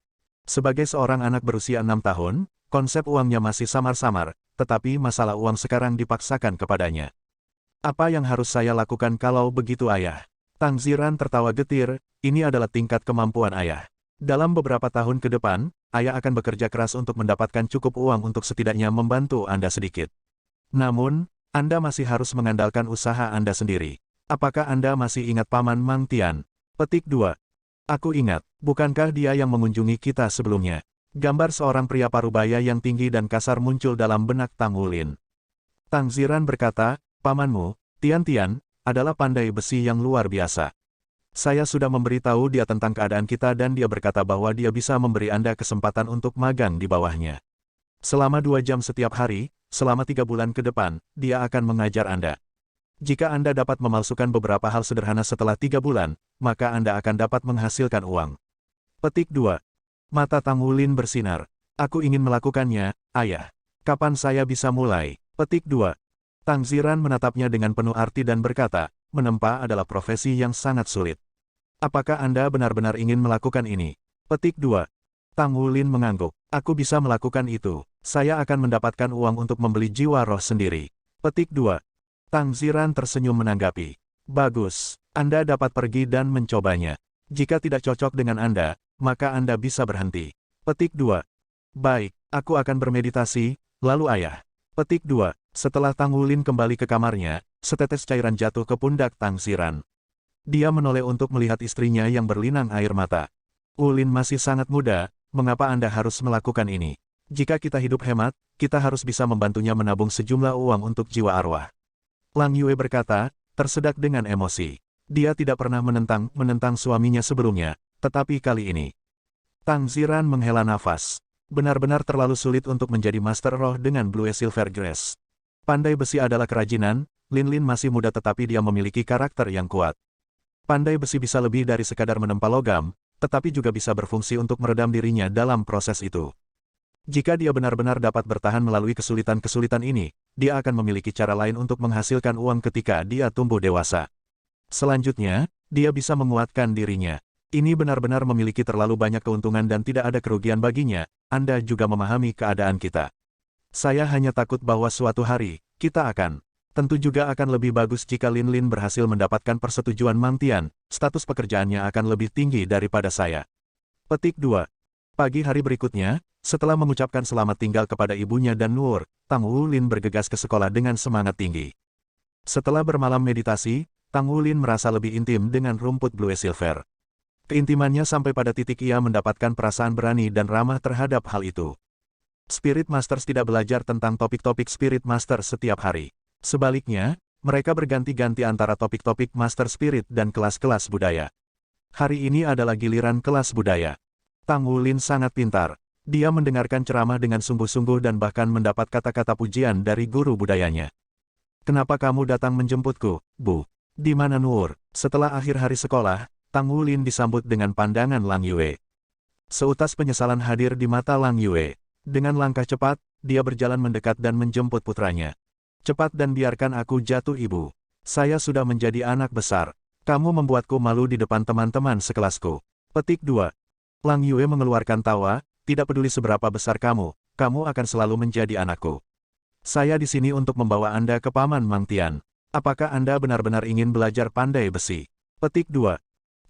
Sebagai seorang anak berusia 6 tahun, konsep uangnya masih samar-samar, tetapi masalah uang sekarang dipaksakan kepadanya. Apa yang harus saya lakukan kalau begitu ayah? Tang Ziran tertawa getir, ini adalah tingkat kemampuan ayah. Dalam beberapa tahun ke depan, ayah akan bekerja keras untuk mendapatkan cukup uang untuk setidaknya membantu Anda sedikit. Namun, Anda masih harus mengandalkan usaha Anda sendiri. Apakah Anda masih ingat Paman Mang Tian? Petik 2. Aku ingat, bukankah dia yang mengunjungi kita sebelumnya? Gambar seorang pria parubaya yang tinggi dan kasar muncul dalam benak Tang Wulin. Tang Ziran berkata, pamanmu, Tian Tian, adalah pandai besi yang luar biasa. Saya sudah memberitahu dia tentang keadaan kita dan dia berkata bahwa dia bisa memberi Anda kesempatan untuk magang di bawahnya. Selama 2 jam setiap hari, selama 3 bulan ke depan, dia akan mengajar Anda. Jika Anda dapat memalsukan beberapa hal sederhana setelah 3 bulan, maka Anda akan dapat menghasilkan uang. Petik 2. Mata Tang Wulin bersinar. Aku ingin melakukannya, ayah. Kapan saya bisa mulai? Petik 2. Tang Ziran menatapnya dengan penuh arti dan berkata, menempa adalah profesi yang sangat sulit. Apakah Anda benar-benar ingin melakukan ini? Petik 2. Tang Wulin mengangguk. Aku bisa melakukan itu. Saya akan mendapatkan uang untuk membeli jiwa roh sendiri. Petik 2. Tang Ziran tersenyum menanggapi. Bagus, Anda dapat pergi dan mencobanya. Jika tidak cocok dengan Anda, maka Anda bisa berhenti. Petik 2. Baik, aku akan bermeditasi, lalu ayah. Petik 2. Setelah Tang Wulin kembali ke kamarnya, setetes cairan jatuh ke pundak Tang Ziran. Dia menoleh untuk melihat istrinya yang berlinang air mata. Wulin masih sangat muda, mengapa Anda harus melakukan ini? Jika kita hidup hemat, kita harus bisa membantunya menabung sejumlah uang untuk jiwa arwah. Lang Yue berkata, tersedak dengan emosi. Dia tidak pernah menentang suaminya sebelumnya, tetapi kali ini. Tang Ziran menghela nafas. Benar-benar terlalu sulit untuk menjadi Master Roh dengan Blue Silver Grace. Pandai besi adalah kerajinan, Lin Lin masih muda tetapi dia memiliki karakter yang kuat. Pandai besi bisa lebih dari sekadar menempa logam, tetapi juga bisa berfungsi untuk meredam dirinya dalam proses itu. Jika dia benar-benar dapat bertahan melalui kesulitan-kesulitan ini, dia akan memiliki cara lain untuk menghasilkan uang ketika dia tumbuh dewasa. Selanjutnya, dia bisa menguatkan dirinya. Ini benar-benar memiliki terlalu banyak keuntungan dan tidak ada kerugian baginya. Anda juga memahami keadaan kita. Saya hanya takut bahwa suatu hari, kita akan. Tentu juga akan lebih bagus jika Lin Lin berhasil mendapatkan persetujuan Mang Tian, status pekerjaannya akan lebih tinggi daripada saya. Petik 2. Pagi hari berikutnya, setelah mengucapkan selamat tinggal kepada ibunya dan Nur, Tang Wulin bergegas ke sekolah dengan semangat tinggi. Setelah bermalam meditasi, Tang Wulin merasa lebih intim dengan rumput Blue Silver. Keintimannya sampai pada titik ia mendapatkan perasaan berani dan ramah terhadap hal itu. Spirit Masters tidak belajar tentang topik-topik Spirit Master setiap hari. Sebaliknya, mereka berganti-ganti antara topik-topik Master Spirit dan kelas-kelas budaya. Hari ini adalah giliran kelas budaya. Tang Wulin sangat pintar. Dia mendengarkan ceramah dengan sungguh-sungguh dan bahkan mendapat kata-kata pujian dari guru budayanya. Kenapa kamu datang menjemputku, Bu? Di mana Nur? Setelah akhir hari sekolah, Tang Wulin disambut dengan pandangan Lang Yue. Seutas penyesalan hadir di mata Lang Yue. Dengan langkah cepat, dia berjalan mendekat dan menjemput putranya. Cepat dan biarkan aku jatuh ibu. Saya sudah menjadi anak besar. Kamu membuatku malu di depan teman-teman sekelasku. Petik 2. Lang Yue mengeluarkan tawa, tidak peduli seberapa besar kamu akan selalu menjadi anakku. Saya di sini untuk membawa Anda ke Paman Mang Tian. Apakah Anda benar-benar ingin belajar pandai besi? Petik 2.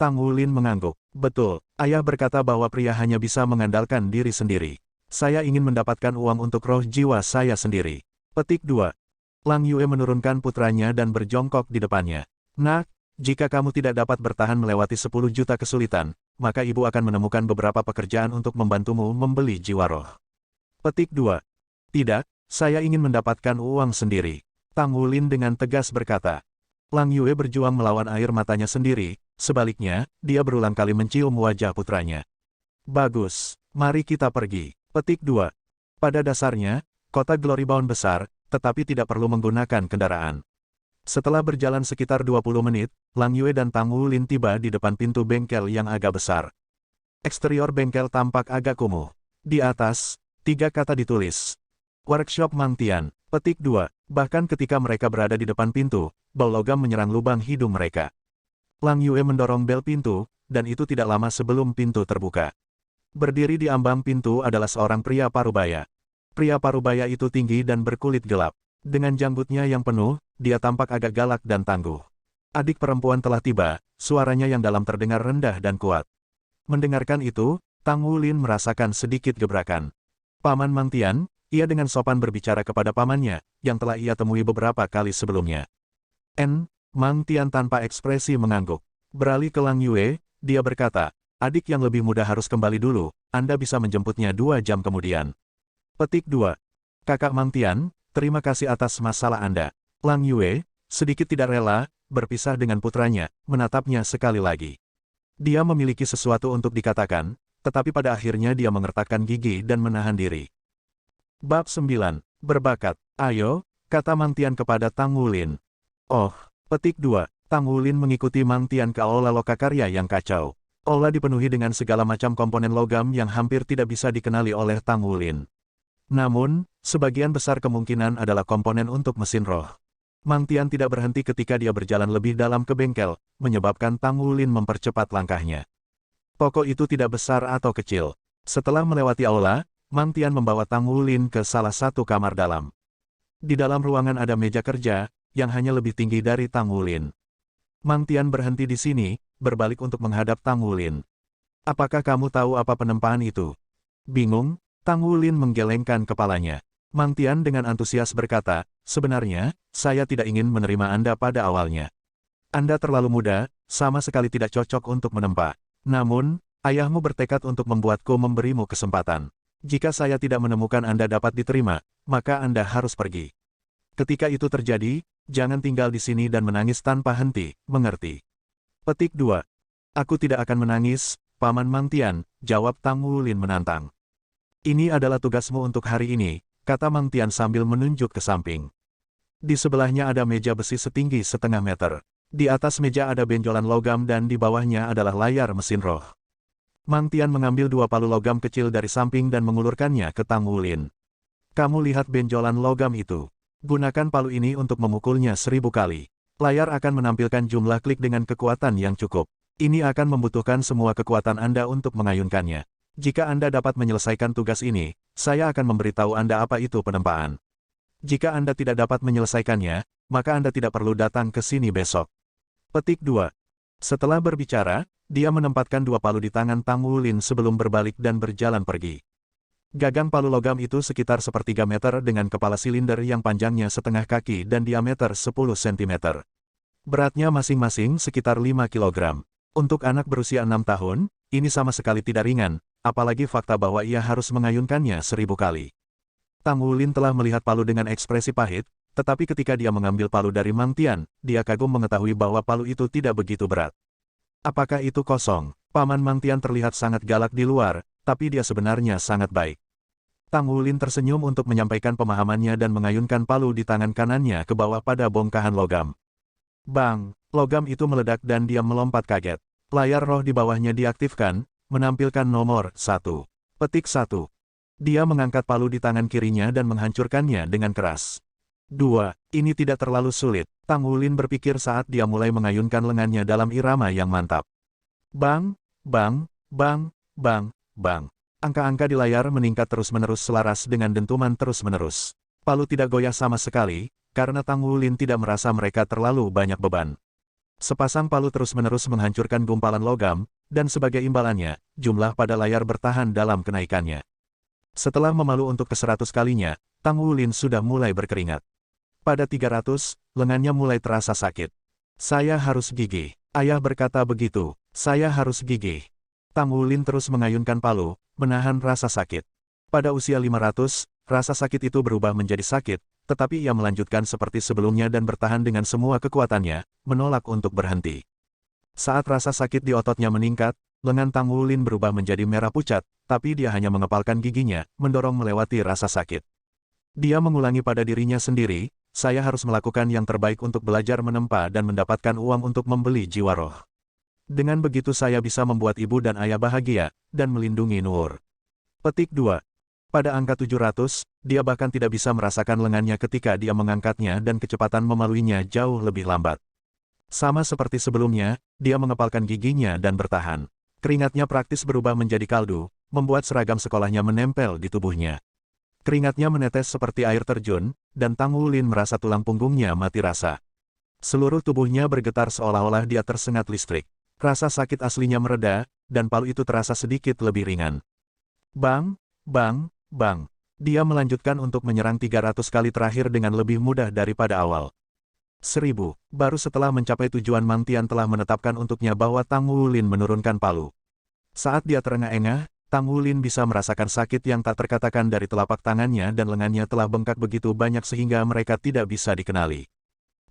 Tang Wulin mengangguk. Betul, ayah berkata bahwa pria hanya bisa mengandalkan diri sendiri. Saya ingin mendapatkan uang untuk roh jiwa saya sendiri. Petik 2. Lang Yue menurunkan putranya dan berjongkok di depannya. Nak, jika kamu tidak dapat bertahan melewati 10 juta kesulitan, maka ibu akan menemukan beberapa pekerjaan untuk membantumu membeli jiwa roh. Petik 2. Tidak, saya ingin mendapatkan uang sendiri. Tang Wulin dengan tegas berkata. Lang Yue berjuang melawan air matanya sendiri, sebaliknya, dia berulang kali mencium wajah putranya. Bagus, mari kita pergi. Petik 2. Pada dasarnya, kota Glorybound besar, tetapi tidak perlu menggunakan kendaraan. Setelah berjalan sekitar 20 menit, Lang Yue dan Tang Wulin tiba di depan pintu bengkel yang agak besar. Eksterior bengkel tampak agak kumuh. Di atas, 3 kata ditulis. Workshop Mang Tian. Petik 2. Bahkan ketika mereka berada di depan pintu, bau logam menyerang lubang hidung mereka. Lang Yue mendorong bel pintu, dan itu tidak lama sebelum pintu terbuka. Berdiri di ambang pintu adalah seorang pria parubaya. Pria parubaya itu tinggi dan berkulit gelap. Dengan janggutnya yang penuh, dia tampak agak galak dan tangguh. Adik perempuan telah tiba, suaranya yang dalam terdengar rendah dan kuat. Mendengarkan itu, Tang Wulin merasakan sedikit gebrakan. Paman Mang Tian, ia dengan sopan berbicara kepada pamannya, yang telah ia temui beberapa kali sebelumnya. Mang Tian tanpa ekspresi mengangguk. Beralih ke Lang Yue, dia berkata, Adik yang lebih muda harus kembali dulu, Anda bisa menjemputnya 2 jam kemudian. Petik 2. Kakak Mang Tian, terima kasih atas masalah Anda. Lang Yue, sedikit tidak rela, berpisah dengan putranya, menatapnya sekali lagi. Dia memiliki sesuatu untuk dikatakan, tetapi pada akhirnya dia mengertakkan gigi dan menahan diri. Bab 9. Berbakat. Ayo, kata Mang Tian kepada Tang Wulin. Oh, petik 2. Tang Wulin mengikuti Mang Tian ke aula lokakarya yang kacau. Aula dipenuhi dengan segala macam komponen logam yang hampir tidak bisa dikenali oleh Tang Wulin. Namun, sebagian besar kemungkinan adalah komponen untuk mesin roh. Mang Tian tidak berhenti ketika dia berjalan lebih dalam ke bengkel, menyebabkan Tang Wulin mempercepat langkahnya. Toko itu tidak besar atau kecil. Setelah melewati aula, Mang Tian membawa Tang Wulin ke salah satu kamar dalam. Di dalam ruangan ada meja kerja, yang hanya lebih tinggi dari Tang Wulin. Mang Tian berhenti di sini, berbalik untuk menghadap Tang Wulin. Apakah kamu tahu apa penempaan itu? Bingung, Tang Wulin menggelengkan kepalanya. Mang Tian dengan antusias berkata, sebenarnya, saya tidak ingin menerima Anda pada awalnya. Anda terlalu muda, sama sekali tidak cocok untuk menempa. Namun, ayahmu bertekad untuk membuatku memberimu kesempatan. Jika saya tidak menemukan Anda dapat diterima, maka Anda harus pergi. Ketika itu terjadi, jangan tinggal di sini dan menangis tanpa henti, mengerti? Petik 2. Aku tidak akan menangis, Paman Mang Tian, jawab Tang Wulin menantang. Ini adalah tugasmu untuk hari ini, kata Mang Tian sambil menunjuk ke samping. Di sebelahnya ada meja besi setinggi setengah meter. Di atas meja ada benjolan logam dan di bawahnya adalah layar mesin roh. Mang Tian mengambil 2 palu logam kecil dari samping dan mengulurkannya ke Tang Wulin. Kamu lihat benjolan logam itu. Gunakan palu ini untuk memukulnya 1000 kali. Layar akan menampilkan jumlah klik dengan kekuatan yang cukup. Ini akan membutuhkan semua kekuatan Anda untuk mengayunkannya. Jika Anda dapat menyelesaikan tugas ini, saya akan memberitahu Anda apa itu penempaan. Jika Anda tidak dapat menyelesaikannya, maka Anda tidak perlu datang ke sini besok. Petik 2. Setelah berbicara, dia menempatkan 2 palu di tangan Tang Wulin sebelum berbalik dan berjalan pergi. Gagang palu logam itu sekitar 1/3 meter dengan kepala silinder yang panjangnya setengah kaki dan diameter 10 cm. Beratnya masing-masing sekitar 5 kg. Untuk anak berusia 6 tahun, ini sama sekali tidak ringan, apalagi fakta bahwa ia harus mengayunkannya 1000 kali. Tang Wulin telah melihat palu dengan ekspresi pahit, tetapi ketika dia mengambil palu dari Mang Tian, dia kagum mengetahui bahwa palu itu tidak begitu berat. Apakah itu kosong? Paman Mang Tian terlihat sangat galak di luar, tapi dia sebenarnya sangat baik. Tang Wulin tersenyum untuk menyampaikan pemahamannya dan mengayunkan palu di tangan kanannya ke bawah pada bongkahan logam. Bang! Logam itu meledak dan dia melompat kaget. Layar roh di bawahnya diaktifkan, menampilkan nomor 1. Petik 1. Dia mengangkat palu di tangan kirinya dan menghancurkannya dengan keras. 2. Ini tidak terlalu sulit, Tang Wulin berpikir saat dia mulai mengayunkan lengannya dalam irama yang mantap. Bang! Bang! Bang! Bang! Bang! Angka-angka di layar meningkat terus-menerus selaras dengan dentuman terus-menerus. Palu tidak goyah sama sekali, karena Tang Wulin tidak merasa mereka terlalu banyak beban. Sepasang palu terus-menerus menghancurkan gumpalan logam, dan sebagai imbalannya, jumlah pada layar bertahan dalam kenaikannya. Setelah memalu untuk ke-100 kalinya, Tang Wulin sudah mulai berkeringat. Pada 300, lengannya mulai terasa sakit. Saya harus gigih. Ayah berkata begitu, saya harus gigih. Tang Wulin terus mengayunkan palu, menahan rasa sakit. Pada usia 500, rasa sakit itu berubah menjadi sakit, tetapi ia melanjutkan seperti sebelumnya dan bertahan dengan semua kekuatannya, menolak untuk berhenti. Saat rasa sakit di ototnya meningkat, lengan Tang Wulin berubah menjadi merah pucat, tapi dia hanya mengepalkan giginya, mendorong melewati rasa sakit. Dia mengulangi pada dirinya sendiri, saya harus melakukan yang terbaik untuk belajar menempa dan mendapatkan uang untuk membeli jiwa roh. Dengan begitu saya bisa membuat ibu dan ayah bahagia, dan melindungi Nur. Petik 2. Pada angka 700, dia bahkan tidak bisa merasakan lengannya ketika dia mengangkatnya dan kecepatan memaluinya jauh lebih lambat. Sama seperti sebelumnya, dia mengepalkan giginya dan bertahan. Keringatnya praktis berubah menjadi kaldu, membuat seragam sekolahnya menempel di tubuhnya. Keringatnya menetes seperti air terjun, dan Tang Wulin merasa tulang punggungnya mati rasa. Seluruh tubuhnya bergetar seolah-olah dia tersengat listrik. Rasa sakit aslinya mereda, dan palu itu terasa sedikit lebih ringan. Bang! Bang! Bang! Dia melanjutkan untuk menyerang 300 kali terakhir dengan lebih mudah daripada awal. 1000, baru setelah mencapai tujuan Mang Tian telah menetapkan untuknya bahwa Tang Wulin menurunkan palu. Saat dia terengah-engah, Tang Wulin bisa merasakan sakit yang tak terkatakan dari telapak tangannya dan lengannya telah bengkak begitu banyak sehingga mereka tidak bisa dikenali.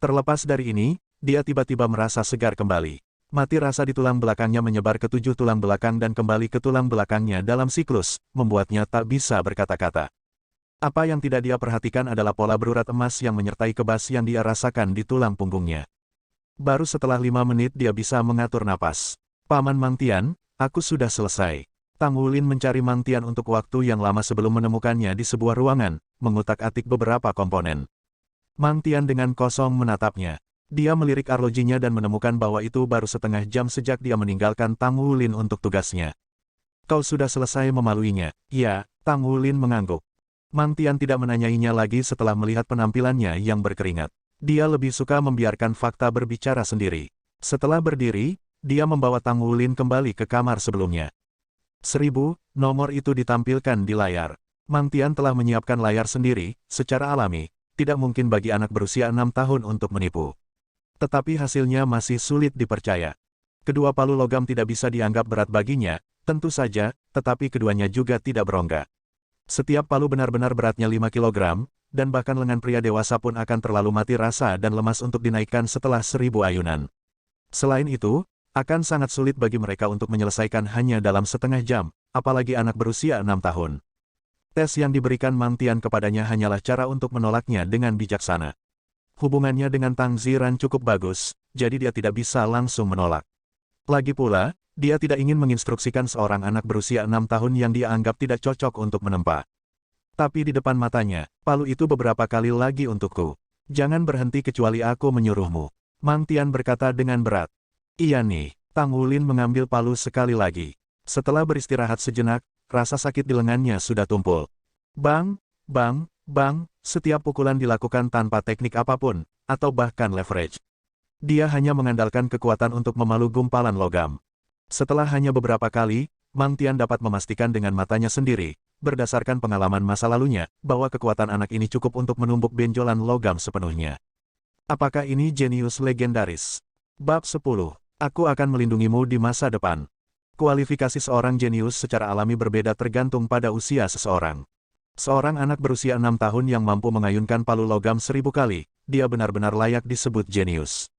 Terlepas dari ini, dia tiba-tiba merasa segar kembali. Mati rasa di tulang belakangnya menyebar ke 7 tulang belakang dan kembali ke tulang belakangnya dalam siklus, membuatnya tak bisa berkata-kata. Apa yang tidak dia perhatikan adalah pola berurat emas yang menyertai kebas yang dia rasakan di tulang punggungnya. Baru setelah 5 menit dia bisa mengatur napas. Paman Mang Tian, aku sudah selesai. Tang Wulin mencari Mang Tian untuk waktu yang lama sebelum menemukannya di sebuah ruangan, mengutak-atik beberapa komponen. Mang Tian dengan kosong menatapnya. Dia melirik arlojinya dan menemukan bahwa itu baru setengah jam sejak dia meninggalkan Tang Wulin untuk tugasnya. Kau sudah selesai memaluinya. Iya, Tang Wulin mengangguk. Mang Tian tidak menanyainya lagi setelah melihat penampilannya yang berkeringat. Dia lebih suka membiarkan fakta berbicara sendiri. Setelah berdiri, dia membawa Tang Wulin kembali ke kamar sebelumnya. 1000, nomor itu ditampilkan di layar. Mang Tian telah menyiapkan layar sendiri, secara alami, tidak mungkin bagi anak berusia 6 tahun untuk menipu. Tetapi hasilnya masih sulit dipercaya. Kedua palu logam tidak bisa dianggap berat baginya, tentu saja, tetapi keduanya juga tidak berongga. Setiap palu benar-benar beratnya 5 kg, dan bahkan lengan pria dewasa pun akan terlalu mati rasa dan lemas untuk dinaikkan setelah 1000 ayunan. Selain itu, akan sangat sulit bagi mereka untuk menyelesaikan hanya dalam setengah jam, apalagi anak berusia 6 tahun. Tes yang diberikan Mang Tian kepadanya hanyalah cara untuk menolaknya dengan bijaksana. Hubungannya dengan Tang Ziran cukup bagus, jadi dia tidak bisa langsung menolak. Lagi pula, dia tidak ingin menginstruksikan seorang anak berusia 6 tahun yang dia anggap tidak cocok untuk menempa. Tapi di depan matanya, palu itu beberapa kali lagi untukku. Jangan berhenti kecuali aku menyuruhmu. Mang Tian berkata dengan berat. Iya nih, Tang Wulin mengambil palu sekali lagi. Setelah beristirahat sejenak, rasa sakit di lengannya sudah tumpul. Bang, bang, bang, setiap pukulan dilakukan tanpa teknik apapun, atau bahkan leverage. Dia hanya mengandalkan kekuatan untuk memalu gumpalan logam. Setelah hanya beberapa kali, Mang Tian dapat memastikan dengan matanya sendiri, berdasarkan pengalaman masa lalunya, bahwa kekuatan anak ini cukup untuk menumbuk benjolan logam sepenuhnya. Apakah ini jenius legendaris? Bab 10. Aku akan melindungimu di masa depan. Kualifikasi seorang jenius secara alami berbeda tergantung pada usia seseorang. Seorang anak berusia 6 tahun yang mampu mengayunkan palu logam 1000 kali, dia benar-benar layak disebut jenius.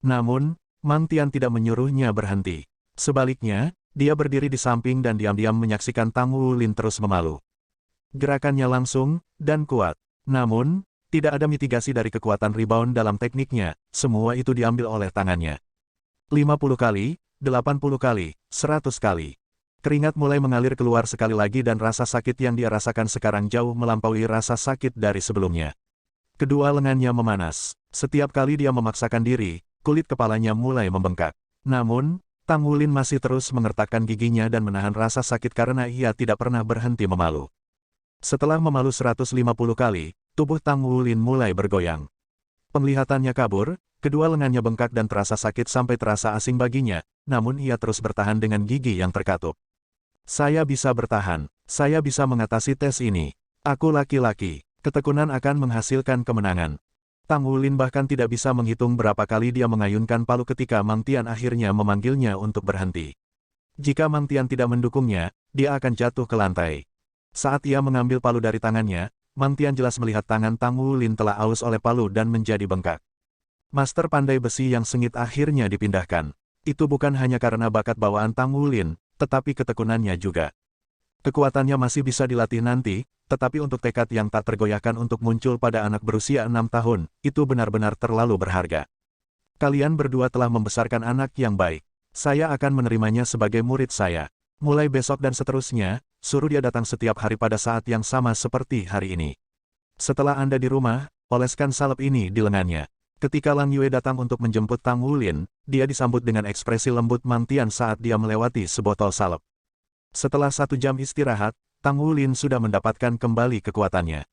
Namun, Mang Tian tidak menyuruhnya berhenti. Sebaliknya, dia berdiri di samping dan diam-diam menyaksikan Tang Wulin terus memalu. Gerakannya langsung dan kuat. Namun, tidak ada mitigasi dari kekuatan rebound dalam tekniknya, semua itu diambil oleh tangannya. 50 kali, 80 kali, 100 kali. Keringat mulai mengalir keluar sekali lagi dan rasa sakit yang dia rasakan sekarang jauh melampaui rasa sakit dari sebelumnya. Kedua lengannya memanas. Setiap kali dia memaksakan diri, kulit kepalanya mulai membengkak. Namun, Tang Wulin masih terus mengertakkan giginya dan menahan rasa sakit karena ia tidak pernah berhenti memalu. Setelah memalu 150 kali, tubuh Tang Wulin mulai bergoyang. Penglihatannya kabur, kedua lengannya bengkak dan terasa sakit sampai terasa asing baginya, namun ia terus bertahan dengan gigi yang terkatup. Saya bisa bertahan, saya bisa mengatasi tes ini. Aku laki-laki, ketekunan akan menghasilkan kemenangan. Tang Wulin bahkan tidak bisa menghitung berapa kali dia mengayunkan palu ketika Mang Tian akhirnya memanggilnya untuk berhenti. Jika Mang Tian tidak mendukungnya, dia akan jatuh ke lantai. Saat ia mengambil palu dari tangannya, Mang Tian jelas melihat tangan Tang Wulin telah aus oleh palu dan menjadi bengkak. Master pandai besi yang sengit akhirnya dipindahkan. Itu bukan hanya karena bakat bawaan Tang Wulin, tetapi ketekunannya juga. Kekuatannya masih bisa dilatih nanti, tetapi untuk tekad yang tak tergoyahkan untuk muncul pada anak berusia 6 tahun, itu benar-benar terlalu berharga. Kalian berdua telah membesarkan anak yang baik. Saya akan menerimanya sebagai murid saya. Mulai besok dan seterusnya, suruh dia datang setiap hari pada saat yang sama seperti hari ini. Setelah Anda di rumah, oleskan salep ini di lengannya. Ketika Lang Yue datang untuk menjemput Tang Wulin, dia disambut dengan ekspresi lembut Mang Tian saat dia melewati sebotol salep. Setelah 1 jam istirahat, Tang Wulin sudah mendapatkan kembali kekuatannya.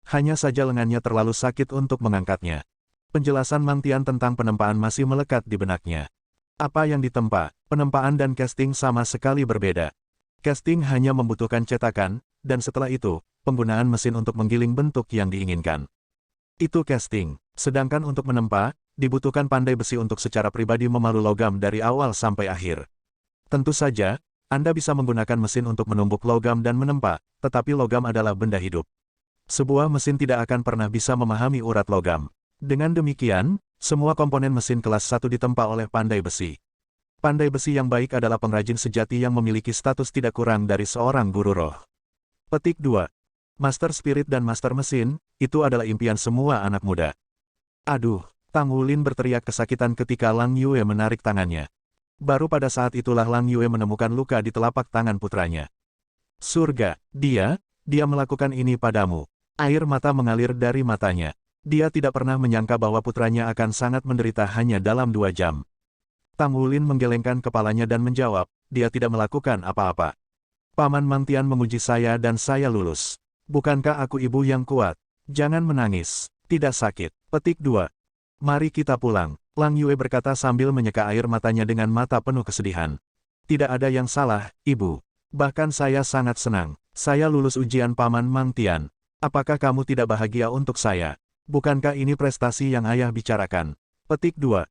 Hanya saja lengannya terlalu sakit untuk mengangkatnya. Penjelasan Mang Tian tentang penempaan masih melekat di benaknya. Apa yang ditempa, penempaan dan casting sama sekali berbeda. Casting hanya membutuhkan cetakan, dan setelah itu, penggunaan mesin untuk menggiling bentuk yang diinginkan. Itu casting. Sedangkan untuk menempa, dibutuhkan pandai besi untuk secara pribadi memalu logam dari awal sampai akhir. Tentu saja, Anda bisa menggunakan mesin untuk menumbuk logam dan menempa, tetapi logam adalah benda hidup. Sebuah mesin tidak akan pernah bisa memahami urat logam. Dengan demikian, semua komponen mesin kelas 1 ditempa oleh pandai besi. Pandai besi yang baik adalah pengrajin sejati yang memiliki status tidak kurang dari seorang guru roh. Petik 2. Master Spirit dan Master Mesin, itu adalah impian semua anak muda. Aduh, Tang Wulin berteriak kesakitan ketika Lang Yue menarik tangannya. Baru pada saat itulah Lang Yue menemukan luka di telapak tangan putranya. Surga, dia melakukan ini padamu. Air mata mengalir dari matanya. Dia tidak pernah menyangka bahwa putranya akan sangat menderita hanya dalam 2 jam. Tang Wulin menggelengkan kepalanya dan menjawab, dia tidak melakukan apa-apa. Paman Mang Tian menguji saya dan saya lulus. Bukankah aku ibu yang kuat? Jangan menangis, tidak sakit. Petik 2. Mari kita pulang, Lang Yue berkata sambil menyeka air matanya dengan mata penuh kesedihan. Tidak ada yang salah, ibu. Bahkan saya sangat senang. Saya lulus ujian Paman Mang Tian. Apakah kamu tidak bahagia untuk saya? Bukankah ini prestasi yang ayah bicarakan? Petik 2.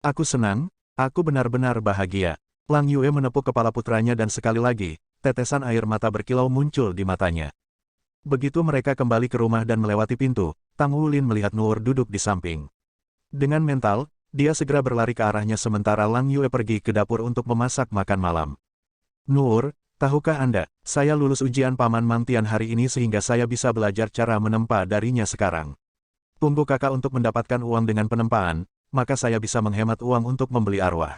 Aku senang, aku benar-benar bahagia. Lang Yue menepuk kepala putranya dan sekali lagi, tetesan air mata berkilau muncul di matanya. Begitu mereka kembali ke rumah dan melewati pintu, Tang Wulin melihat Nuor duduk di samping. Dengan mental, dia segera berlari ke arahnya sementara Lang Yue pergi ke dapur untuk memasak makan malam. Nuor, tahukah Anda, saya lulus ujian Paman Mang Tian hari ini sehingga saya bisa belajar cara menempa darinya sekarang. Tunggu kakak untuk mendapatkan uang dengan penempaan, maka saya bisa menghemat uang untuk membeli arwah.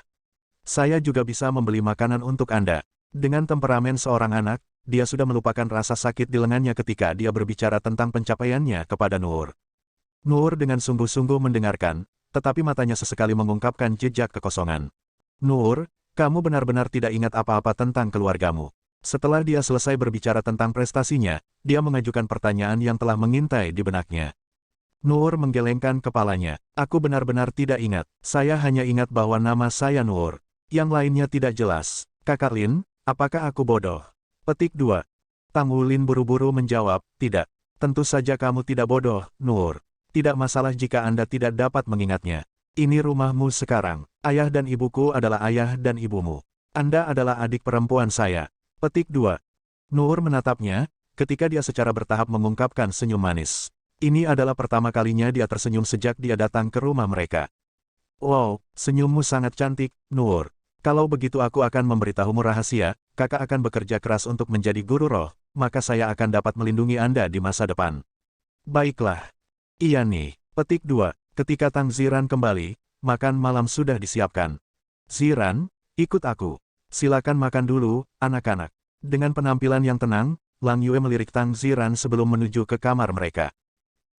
Saya juga bisa membeli makanan untuk Anda. Dengan temperamen seorang anak, dia sudah melupakan rasa sakit di lengannya ketika dia berbicara tentang pencapaiannya kepada Nuor. Nuor dengan sungguh-sungguh mendengarkan, tetapi matanya sesekali mengungkapkan jejak kekosongan. Nuor, kamu benar-benar tidak ingat apa-apa tentang keluargamu. Setelah dia selesai berbicara tentang prestasinya, dia mengajukan pertanyaan yang telah mengintai di benaknya. Nuor menggelengkan kepalanya. Aku benar-benar tidak ingat. Saya hanya ingat bahwa nama saya Nuor. Yang lainnya tidak jelas. Kakak Lin, apakah aku bodoh? Petik 2. Tang Wulin buru-buru menjawab, tidak. Tentu saja kamu tidak bodoh, Nuor. Tidak masalah jika Anda tidak dapat mengingatnya. Ini rumahmu sekarang. Ayah dan ibuku adalah ayah dan ibumu. Anda adalah adik perempuan saya. Petik 2. Nuor menatapnya, ketika dia secara bertahap mengungkapkan senyum manis. Ini adalah pertama kalinya dia tersenyum sejak dia datang ke rumah mereka. Wow, senyummu sangat cantik, Nuor. Kalau begitu aku akan memberitahumu rahasia, kakak akan bekerja keras untuk menjadi guru roh, maka saya akan dapat melindungi Anda di masa depan. Baiklah. Iya nih. Petik 2. Ketika Tang Ziran kembali, makan malam sudah disiapkan. Ziran, ikut aku. Silakan makan dulu, anak-anak. Dengan penampilan yang tenang, Lang Yue melirik Tang Ziran sebelum menuju ke kamar mereka.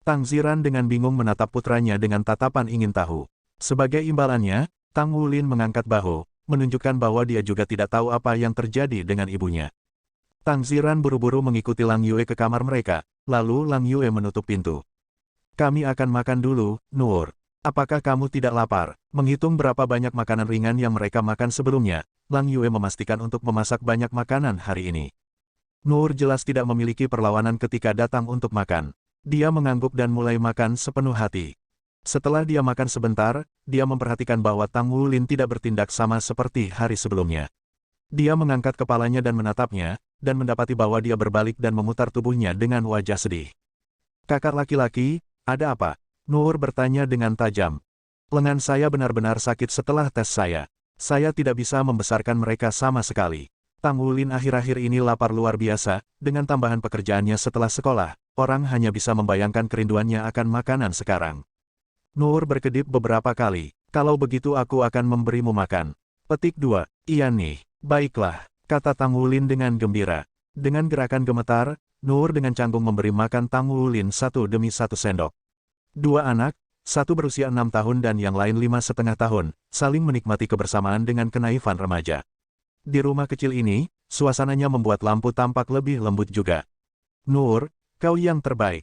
Tang Ziran dengan bingung menatap putranya dengan tatapan ingin tahu. Sebagai imbalannya, Tang Wulin mengangkat bahu, menunjukkan bahwa dia juga tidak tahu apa yang terjadi dengan ibunya. Tang Ziran buru-buru mengikuti Lang Yue ke kamar mereka, lalu Lang Yue menutup pintu. Kami akan makan dulu, Nuor. Apakah kamu tidak lapar? Menghitung berapa banyak makanan ringan yang mereka makan sebelumnya, Lang Yue memastikan untuk memasak banyak makanan hari ini. Nuor jelas tidak memiliki perlawanan ketika datang untuk makan. Dia mengangguk dan mulai makan sepenuh hati. Setelah dia makan sebentar, dia memperhatikan bahwa Tang Wulin tidak bertindak sama seperti hari sebelumnya. Dia mengangkat kepalanya dan menatapnya, dan mendapati bahwa dia berbalik dan memutar tubuhnya dengan wajah sedih. Kakak laki-laki, ada apa? Nuor bertanya dengan tajam. Lengan saya benar-benar sakit setelah tes saya. Saya tidak bisa membesarkan mereka sama sekali. Tang Wulin akhir-akhir ini lapar luar biasa, dengan tambahan pekerjaannya setelah sekolah, orang hanya bisa membayangkan kerinduannya akan makanan sekarang. Nuor berkedip beberapa kali. Kalau begitu aku akan memberimu makan. Petik 2. Iya nih. Baiklah, kata Tang Wulin dengan gembira. Dengan gerakan gemetar, Nuor dengan canggung memberi makan Tang Wulin satu demi satu sendok. Dua anak, satu berusia 6 tahun dan yang lain 5,5 tahun, saling menikmati kebersamaan dengan kenaifan remaja. Di rumah kecil ini, suasananya membuat lampu tampak lebih lembut juga. Nuor, kau yang terbaik.